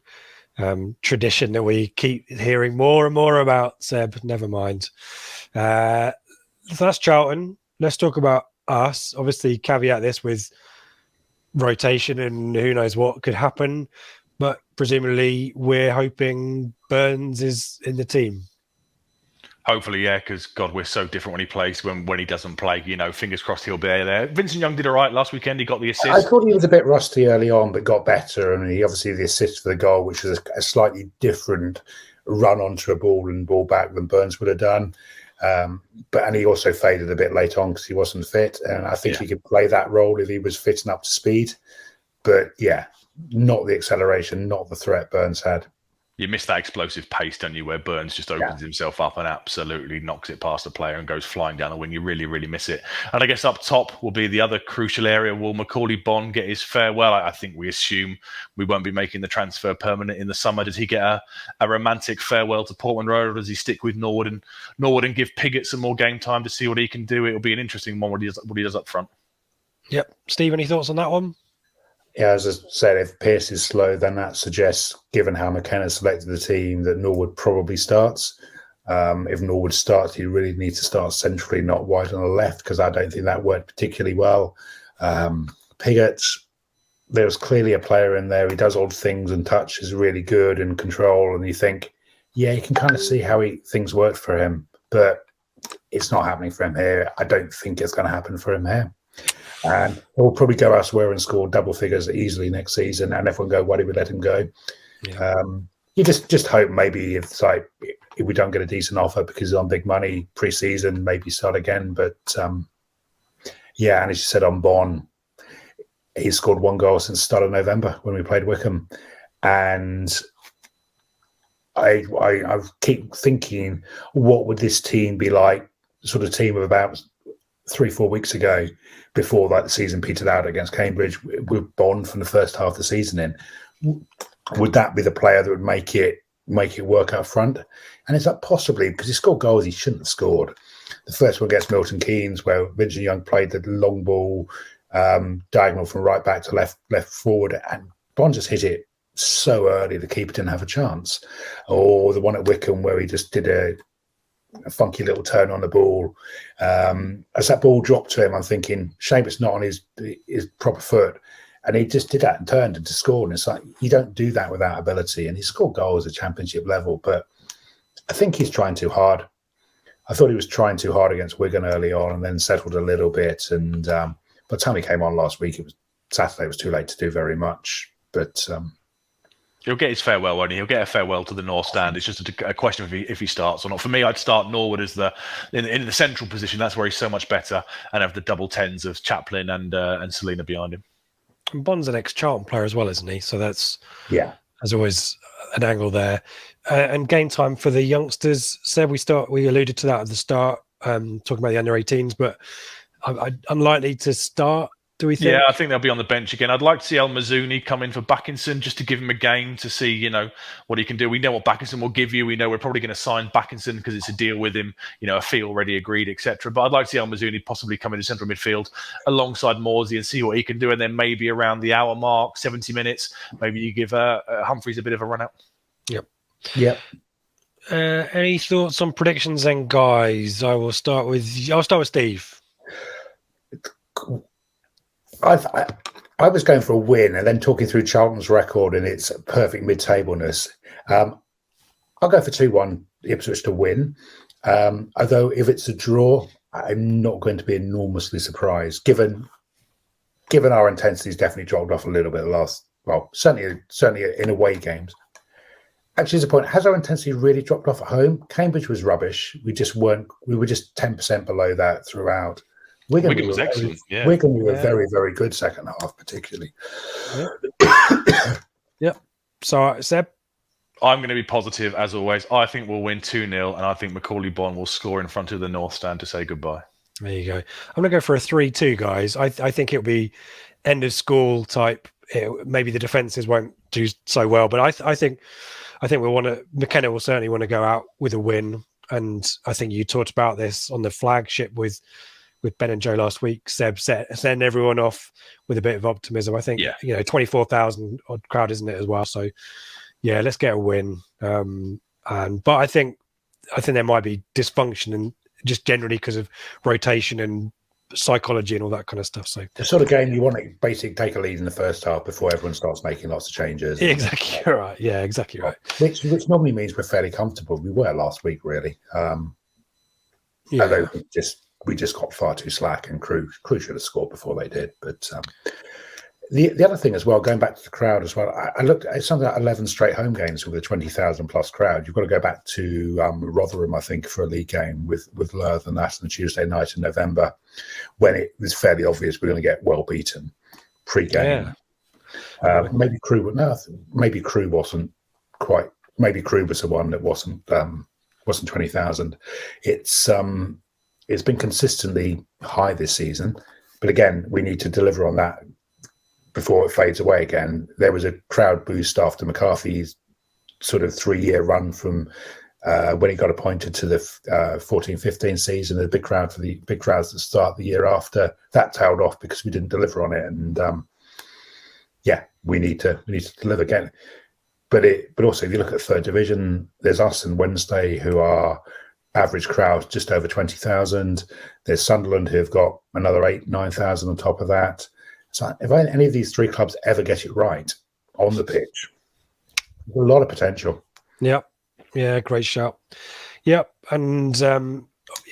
tradition that we keep hearing more and more about, Seb. Never mind. So that's Charlton. Let's talk about us. Obviously, caveat this with rotation and who knows what could happen, but presumably we're hoping Burns is in the team. Hopefully, because God, we're so different when he plays. When he doesn't play, fingers crossed he'll be there. Vincent Young did all right last weekend. He got the assist. I thought he was a bit rusty early on, but got better. And he obviously the assist for the goal, which was a slightly different run onto a ball and ball back than Burns would have done. And he also faded a bit late on because he wasn't fit. And I think he could play that role if he was fit and up to speed. But not the acceleration, not the threat Burns had. You miss that explosive pace, don't you, where Burns just opens himself up and absolutely knocks it past the player and goes flying down the wing. You really, really miss it. And I guess up top will be the other crucial area. Will Macaulay Bonne get his farewell? I think we assume we won't be making the transfer permanent in the summer. Does he get a romantic farewell to Portman Road, or does he stick with Norwood and give Piggott some more game time to see what he can do? It'll be an interesting one what he does up front. Yep. Steve, any thoughts on that one? As I said, if Pearce is slow, then that suggests, given how McKenna selected the team, that Norwood probably starts. If Norwood starts, you really need to start centrally, not wide on the left, because I don't think that worked particularly well. Piggott, there's clearly a player in there. He does odd things and touch is really good and control. And you think, you can kind of see how things worked for him, but it's not happening for him here. I don't think it's going to happen for him here. And he'll probably go elsewhere and score double figures easily next season. And everyone go, why did we let him go? Yeah. You just hope maybe if we don't get a decent offer because he's on big money pre-season, maybe start again. But and as you said on Bonne, he scored 1 goal since the start of November when we played Wickham. And I keep thinking, what would this team be like? Sort of team of about 3-4 weeks ago, before like the season petered out against Cambridge, with Bond from the first half of the season in, would that be the player that would make it work up front? And it's like possibly, because he scored goals he shouldn't have scored. The first one against Milton Keynes, where Vincent Young played the long ball diagonal from right back to left forward, and Bond just hit it so early the keeper didn't have a chance. Or the one at Wickham where he just did a funky little turn on the ball. As that ball dropped to him, I'm thinking, shame it's not on his proper foot. And he just did that and turned and scored. And it's like, you don't do that without ability. And he scored goals at championship level, but I think he's trying too hard. I thought he was trying too hard against Wigan early on and then settled a little bit. And by the time he came on last week, Saturday was too late to do very much. But he'll get his farewell, won't he? He'll get a farewell to the North Stand. It's just a question of if he starts or not. For me, I'd start Norwood as in the central position. That's where he's so much better, and have the double tens of Chaplin and Selina behind him. And Bond's an ex-Charlton player as well, isn't he? So there's always an angle there. And game time for the youngsters. Seb, we alluded to that at the start, talking about the under-18s, but unlikely to start. Do we think? Yeah, I think they'll be on the bench again. I'd like to see El Mazouni come in for Backinson just to give him a game to see, what he can do. We know what Backinson will give you. We know we're probably going to sign Backinson because it's a deal with him, a fee already agreed, etc. But I'd like to see El Mazouni possibly come into central midfield alongside Morsey and see what he can do. And then maybe around the hour mark, 70 minutes, maybe you give Humphreys a bit of a run out. Yep. Any thoughts on predictions then, guys? I'll start with Steve. I was going for a win and then talking through Charlton's record and its perfect mid-tableness. I'll go for 2-1 Ipswich to win. Although if it's a draw, I'm not going to be enormously surprised, given our intensity's definitely dropped off a little bit certainly in away games. Actually, as a point, has our intensity really dropped off at home? Cambridge was rubbish. We were just 10% below that throughout. Wigan was excellent. Yeah. Wigan were very, very good second half, particularly. Yep. So, Seb? I'm going to be positive, as always. I think we'll win 2-0, and I think Macaulay Bonne will score in front of the North Stand to say goodbye. There you go. I'm going to go for a 3-2, guys. I think it'll be end of school type. Maybe the defences won't do so well, but I think McKenna will certainly want to go out with a win. And I think you talked about this on the Flagship with Ben and Joe last week. Seb send everyone off with a bit of optimism. I think 24,000 odd crowd, isn't it, as well? So yeah, let's get a win. But I think there might be dysfunction and just generally because of rotation and psychology and all that kind of stuff. So the sort of game you want to basically take a lead in the first half before everyone starts making lots of changes. Exactly right. Yeah, exactly right. Which normally means we're fairly comfortable. We were last week, really. Although we just got far too slack, and Crew should have scored before they did. But the other thing as well, going back to the crowd as well, I looked at something like 11 straight home games with a 20,000 plus crowd. You've got to go back to Rotherham, I think, for a league game with Lerth and that on a Tuesday night in November, when it was fairly obvious we're going to get well beaten pre-game. Yeah. Maybe Crew wasn't quite. Maybe Crew was the one that wasn't 20,000. It's been consistently high this season, but again, we need to deliver on that before it fades away again. There was a crowd boost after McCarthy's sort of 3-year run from when he got appointed to the 14-15 season. A big crowd for the big crowds that start the year after. That tailed off because we didn't deliver on it, and we need to deliver again. But also, if you look at third division, there's us and Wednesday who are average crowd just over 20,000. There's Sunderland who've got another 8,000-9,000 on top of that. So if any of these three clubs ever get it right on the pitch, there's a lot of potential. Yep. Yeah, great shout. Yep. And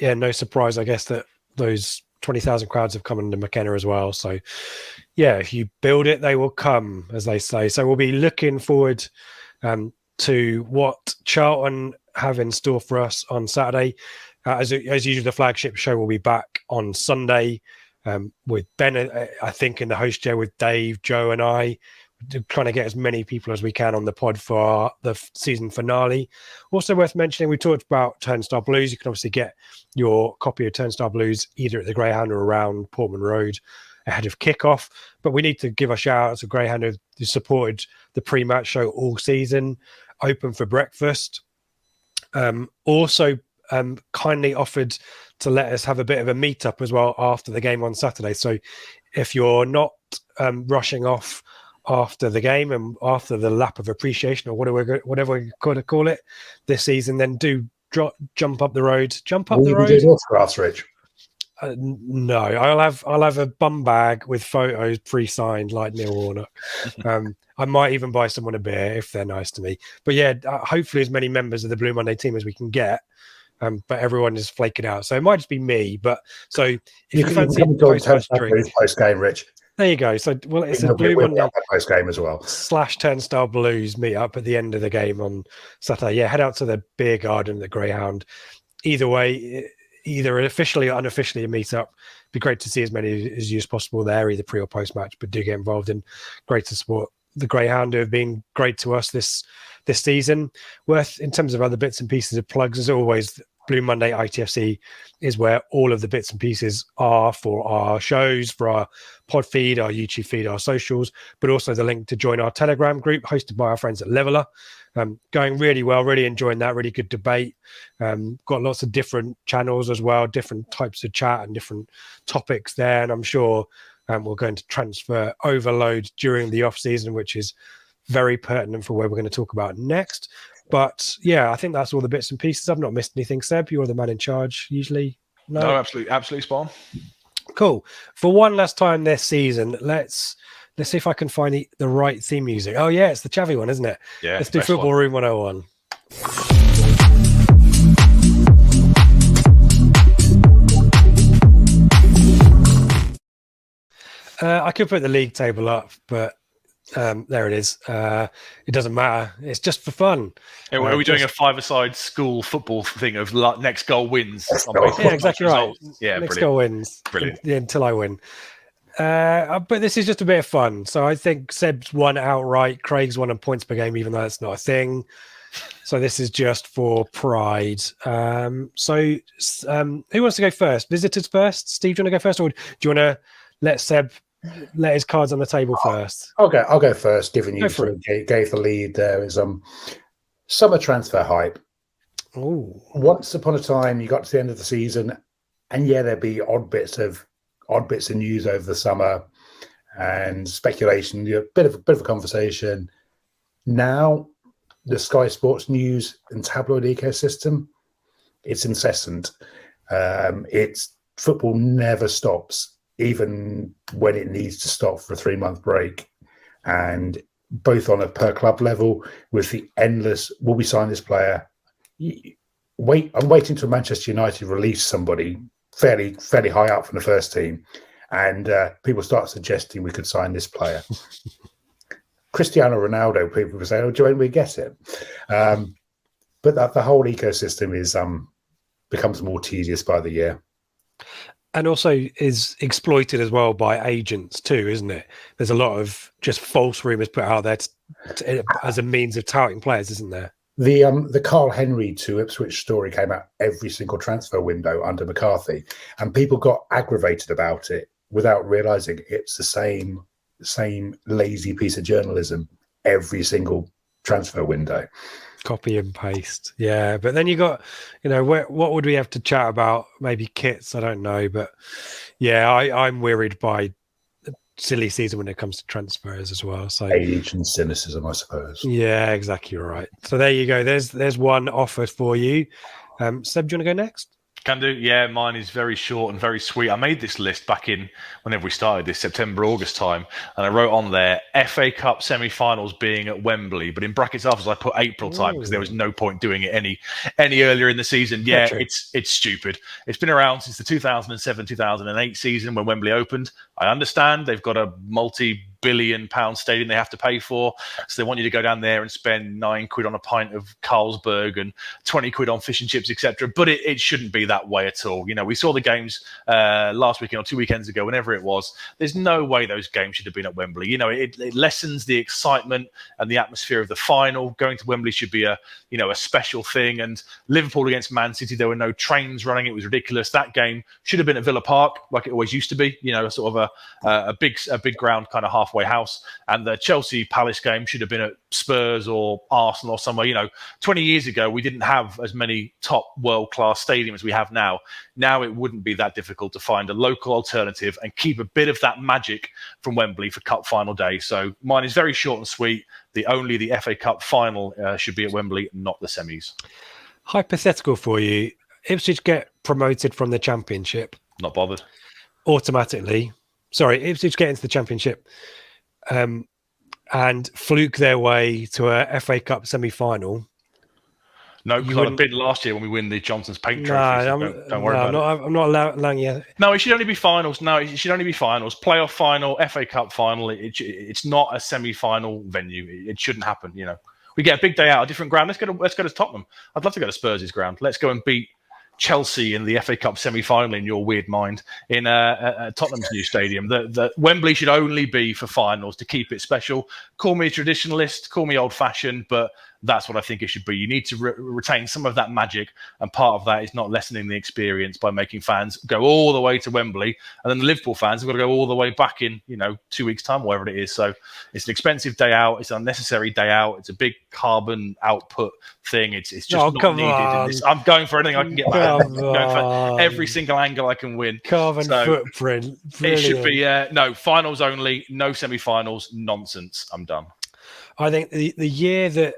no surprise, I guess, that those 20,000 crowds have come into McKenna as well. So yeah, if you build it, they will come, as they say. So we'll be looking forward to what Charlton have in store for us on Saturday. As usual, the Flagship show will be back on Sunday with Ben, I think, in the host chair with Dave, Joe and I, trying to get as many people as we can on the pod for the season finale. Also worth mentioning, we talked about Turnstile Blues. You can obviously get your copy of Turnstile Blues either at the Greyhound or around Portman Road ahead of kickoff. But we need to give a shout out to Greyhound who supported the pre-match show all season, open for breakfast. Also kindly offered to let us have a bit of a meetup as well after the game on Saturday. So if you're not rushing off after the game and after the lap of appreciation or whatever we're going to call it this season, then do jump up the road. Will you be doing autographs, Rich? No, I'll have a bum bag with photos pre-signed like Neil Warnock. I might even buy someone a beer if they're nice to me. But yeah, hopefully as many members of the Blue Monday team as we can get. But everyone is flaking out, so it might just be me. But so if you fancy post game, Rich. There you go. So it's a Blue Monday post game as well / Turnstile Blues meet up at the end of the game on Saturday. Yeah, head out to the beer garden, the Greyhound. Either way, either officially or unofficially a meetup. Be great to see as many as you as possible there, either pre or post match. But do get involved and great to support the Greyhound, who have been great to us this season. Worth in terms of other bits and pieces of plugs, as always. Blue Monday ITFC is where all of the bits and pieces are for our shows, for our pod feed, our YouTube feed, our socials, but also the link to join our Telegram group hosted by our friends at Leveler. Going really well, really enjoying that, really good debate. Got lots of different channels as well, different types of chat and different topics there. And I'm sure we're going to transfer overload during the off season, which is very pertinent for where we're going to talk about next. But yeah, I think that's all the bits and pieces. I've not missed anything. Seb, you're the man in charge usually. No, absolutely spot on. Cool. For one last time this season, let's see if I can find the right theme music. Oh yeah, it's the Chavy one, isn't it? Yeah. Let's do Football Room 101. I could put the league table up, but there it is. It doesn't matter. It's just for fun. Are we doing a five-a-side school football thing of next goal wins? Yeah, exactly right. Yeah, next brilliant. goal wins. Brilliant. Until I win. But this is just a bit of fun. So I think Seb's won outright. Craig's won on points per game, even though it's not a thing. So this is just for pride. Who wants to go first? Visitors first? Steve, do you want to go first? Or do you want to let Seb let his cards on the table first? I'll go first, given you gave the lead. There is summer transfer hype. Ooh. Once upon a time, you got to the end of the season, and yeah, there'd be odd bits of news over the summer and speculation. A bit of a conversation. Now, the Sky Sports news and tabloid ecosystem, it's incessant. It's football never stops, even when it needs to stop for a 3-month break. And both on a per club level, with the endless, will we sign this player? I'm waiting till Manchester United release somebody fairly high up from the first team, and people start suggesting we could sign this player. Cristiano Ronaldo, people will say, "Oh, do we get it?" But the whole ecosystem is becomes more tedious by the year. And also is exploited as well by agents too, isn't it? There's a lot of just false rumours put out there as a means of touting players, isn't there? The Carl Henry to Ipswich story came out every single transfer window under McCarthy, and people got aggravated about it without realising it's the same lazy piece of journalism every single transfer window. Copy and paste. Yeah, but then you got, what would we have to chat about? Maybe kits, I don't know. But yeah, I'm worried by the silly season when it comes to transfers as well. So age and cynicism, I suppose. Yeah, exactly right. So there you go. There's one offer for you. Seb, do you want to go next? Can do. Yeah, mine is very short and very sweet. I made this list back in whenever we started this September, August time, and I wrote on there FA Cup semi-finals being at Wembley, but in brackets afterwards I put April time because there was no point doing it any earlier in the season. Yeah, it's stupid. It's been around since the 2007-2008 season when Wembley opened. I understand they've got a billion stadium they have to pay for. So they want you to go down there and spend £9 on a pint of Carlsberg and £20 on fish and chips, etc. But it shouldn't be that way at all. We saw the games last weekend or 2 weekends ago, whenever it was. There's no way those games should have been at Wembley. It lessens the excitement and the atmosphere of the final. Going to Wembley should be a special thing. And Liverpool against Man City, there were no trains running. It was ridiculous. That game should have been at Villa Park, like it always used to be. Sort of a big ground, kind of halfway house. And the Chelsea Palace game should have been at Spurs or Arsenal or somewhere. 20 years ago, we didn't have as many top world-class stadiums as we have now. Now it wouldn't be that difficult to find a local alternative and keep a bit of that magic from Wembley for Cup final day. So mine is very short and sweet. The FA Cup final should be at Wembley, not the semis. Hypothetical for you. Ipswich get promoted from the Championship. Not bothered. Automatically. Sorry, Ipswich get into the Championship and fluke their way to a FA Cup semi-final. No, because I'd have been last year when we win the Johnson's Paint Trophy. So don't worry about it. I'm not allowing you. No, it should only be finals. Playoff final, FA Cup final. It's not a semi-final venue. It shouldn't happen. We get a big day out, a different ground. Let's go to Tottenham. I'd love to go to Spurs' ground. Let's go and beat Chelsea in the FA Cup semi-final in your weird mind in Tottenham's new stadium. The Wembley should only be for finals to keep it special. Call me a traditionalist, call me old-fashioned, but that's what I think it should be. You need to retain some of that magic, and part of that is not lessening the experience by making fans go all the way to Wembley, and then the Liverpool fans have got to go all the way back in 2 weeks' time, whatever it is. So it's an expensive day out. It's an unnecessary day out. It's a big carbon output thing. It's just not needed. I'm going for anything I can get my hands on. I'm going for every single angle I can win. Carbon footprint. Brilliant. It should be finals only, no semi-finals. Nonsense. I'm done. I think the year that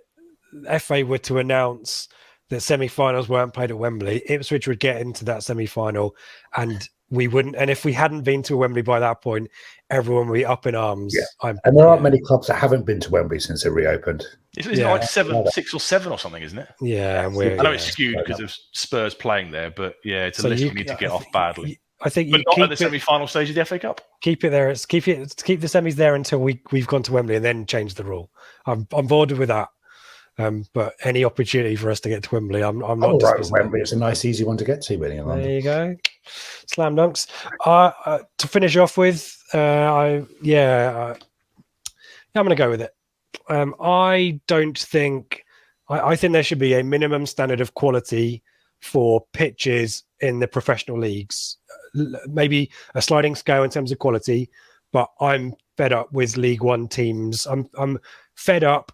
FA were to announce that semi-finals weren't played at Wembley, Ipswich would get into that semi-final, and we wouldn't. And if we hadn't been to Wembley by that point, everyone would be up in arms. Yeah. And there aren't many clubs that haven't been to Wembley since it reopened. Isn't it like 6 or 7 or something, isn't it? Yeah, and I know it's skewed because of Spurs playing there, but it's a list we need to get off badly. I think, but not at the semi-final stage of the FA Cup. Keep it there. Keep the semis there until we've gone to Wembley, and then change the rule. I'm bored with that. But any opportunity for us to get to Wembley, I'm not. All right, Wembley. It's a nice, easy one to get to. Being in London. There you go, slam dunks. To finish off with, I'm going to go with it. I don't think. I think there should be a minimum standard of quality for pitches in the professional leagues. Maybe a sliding scale in terms of quality, but I'm fed up with League One teams. I'm fed up.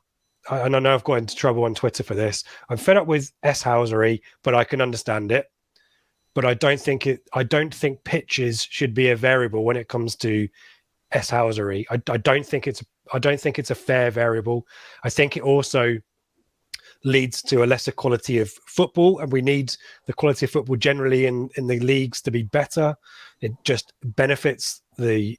And I know I've got into trouble on Twitter for this. I'm fed up with S-housery, but I can understand it. But I don't think pitches should be a variable when it comes to S-housery. I don't think it's a fair variable. I think it also leads to a lesser quality of football, and we need the quality of football generally in the leagues to be better. It just benefits the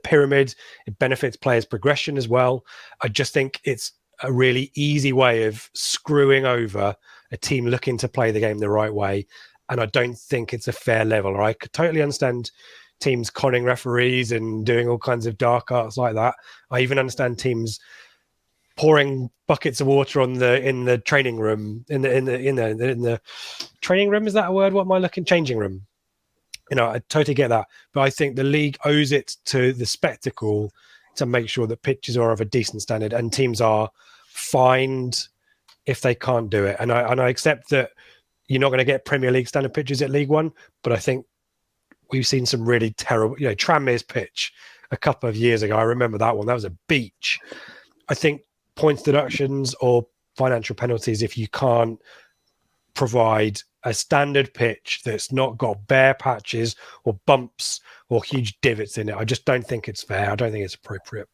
pyramid. It benefits players' progression as well. I just think it's a really easy way of screwing over a team looking to play the game the right way. And I don't think it's a fair level. I could totally understand teams conning referees and doing all kinds of dark arts like that. I even understand teams pouring buckets of water in the training room, in the training room. Is that a word? What am I looking? Changing room. I totally get that. But I think the league owes it to the spectacle to make sure that pitches are of a decent standard, and teams are fined if they can't do it. And I accept that you're not going to get Premier League standard pitches at League One, but I think we've seen some really terrible, Tranmere's pitch a couple of years ago. I remember that one. That was a beach. I think points deductions or financial penalties if you can't provide a standard pitch that's not got bare patches or bumps or huge divots in it. I just don't think it's fair. I don't think it's appropriate.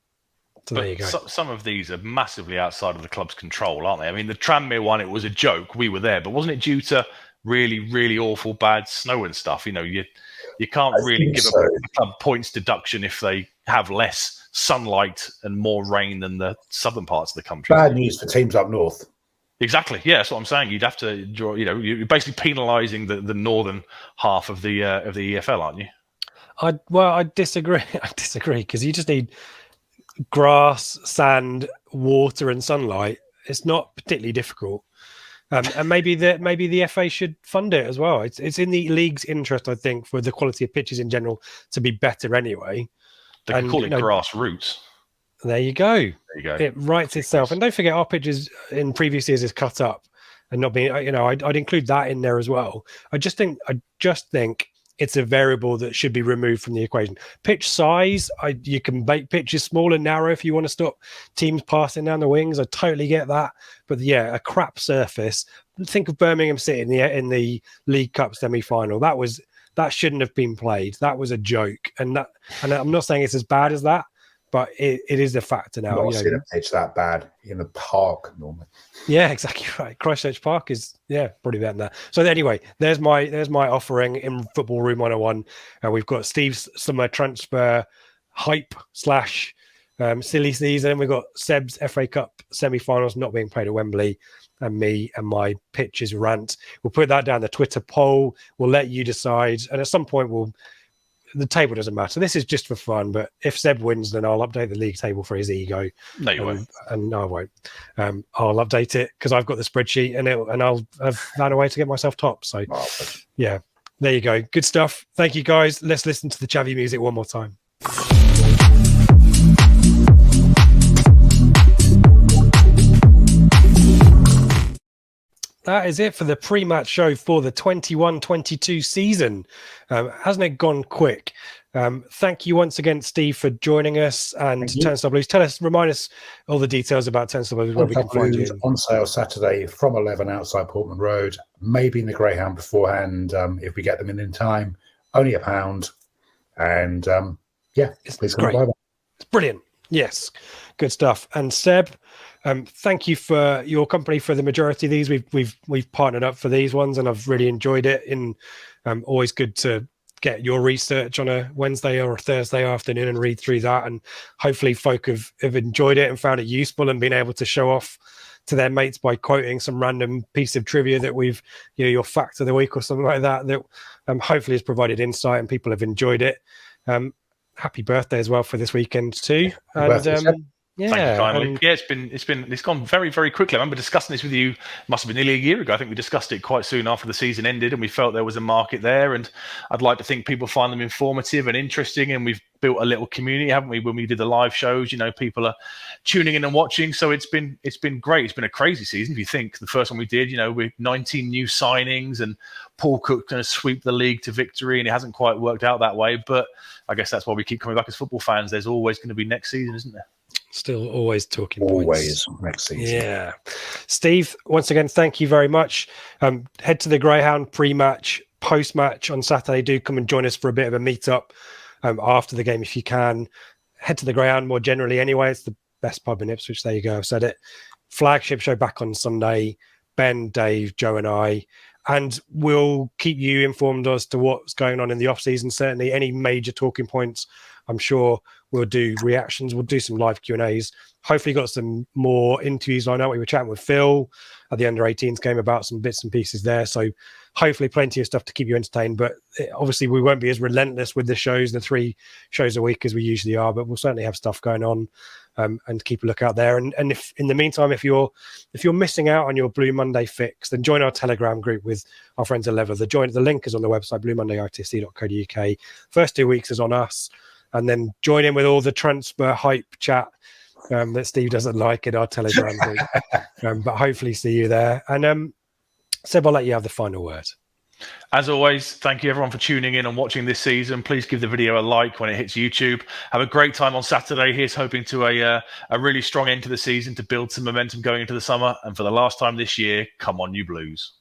So there you go. Some of these are massively outside of the club's control, aren't they? I mean, the Tranmere one, it was a joke. We were there, but wasn't it due to really, really awful bad snow and stuff? You can't really give a club points deduction if they have less sunlight and more rain than the southern parts of the country. Bad news for teams up north. Exactly. Yeah, that's what I'm saying. You'd have to draw. You're basically penalising the northern half of the EFL, aren't you? I disagree. I disagree because you just need grass, sand, water, and sunlight, it's not particularly difficult. And maybe the FA should fund it as well. It's in the league's interest, I think, for the quality of pitches in general to be better anyway. They could call it grassroots. There you go. There you go. It writes itself. And don't forget, our pitches in previous years is cut up and not being. I'd include that in there as well. I just think it's a variable that should be removed from the equation. Pitch size, you can make pitches small and narrow if you want to stop teams passing down the wings. I totally get that. But yeah, a crap surface. Think of Birmingham City in the League Cup semi-final. That shouldn't have been played. That was a joke. And I'm not saying it's as bad as that, but it is a factor now. Not seen a pitch that bad in the park normally. Yeah, exactly right. Christchurch Park is probably better than that. So anyway, there's my offering in Football Room 101. We've got Steve's summer transfer hype / silly season. We've got Seb's FA Cup semi-finals not being played at Wembley, and me and my pitches rant. We'll put that down the Twitter poll. We'll let you decide, and at some point the table doesn't matter. This is just for fun, but if Seb wins, then I'll update the league table for his ego. No, you won't. And no, I won't. I'll update it because I've got the spreadsheet, and I'll have found a way to get myself top. So, yeah, there you go. Good stuff. Thank you, guys. Let's listen to the Chavy music one more time. That is it for the pre-match show for the 21-22 season. Hasn't it gone quick? Thank you once again, Steve, for joining us. And Turnstile Blues, remind us all the details about Turnstile Blues, where we can find you. On sale Saturday from 11 outside Portman Road, maybe in the Greyhound beforehand if we get them in time. Only £1. And please come by. It's brilliant. Yes, good stuff. And Seb, thank you for your company for the majority of these. We've partnered up for these ones, and I've really enjoyed it. Always good to get your research on a Wednesday or a Thursday afternoon and read through that. And hopefully, folk have enjoyed it and found it useful and been able to show off to their mates by quoting some random piece of trivia that your fact of the week or something like that. That hopefully has provided insight and people have enjoyed it. Happy birthday as well for this weekend too. And thank you kindly. It's gone very, very quickly. I remember discussing this with you, must have been nearly a year ago. I think we discussed it quite soon after the season ended, and we felt there was a market there, and I'd like to think people find them informative and interesting, and we've built a little community, haven't we? When we did the live shows, people are tuning in and watching, so it's been great. It's been a crazy season. If you think the first one we did, with 19 new signings, and Paul Cook going to sweep the league to victory, and it hasn't quite worked out that way, but I guess that's why we keep coming back as football fans. There's always going to be next season, isn't there? Still always talking points. Always next season. Yeah. Steve, once again, thank you very much. Head to the Greyhound pre-match, post-match on Saturday. Do come and join us for a bit of a meet-up after the game if you can. Head to the Greyhound more generally anyway. It's the best pub in Ipswich. There you go. I've said it. Flagship show back on Sunday. Ben, Dave, Joe and I. And we'll keep you informed as to what's going on in the off-season. Certainly any major talking points, I'm sure we'll do reactions. We'll do some live Q&As. Hopefully got some more interviews lined up. We were chatting with Phil at the under-18s game about some bits and pieces there. So hopefully plenty of stuff to keep you entertained. But obviously we won't be as relentless with the shows, the 3 shows a week as we usually are. But we'll certainly have stuff going on and keep a look out there. And if in the meantime, if you're missing out on your Blue Monday fix, then join our Telegram group with our friends at Lever. The link is on the website, bluemonday.itfc.co.uk. First 2 weeks is on us. And then join in with all the transfer hype chat that Steve doesn't like in our Telegram group. But hopefully see you there. And Seb, I'll let you have the final word. As always, thank you everyone for tuning in and watching this season. Please give the video a like when it hits YouTube. Have a great time on Saturday. Here's hoping to a really strong end to the season to build some momentum going into the summer. And for the last time this year, come on, you Blues.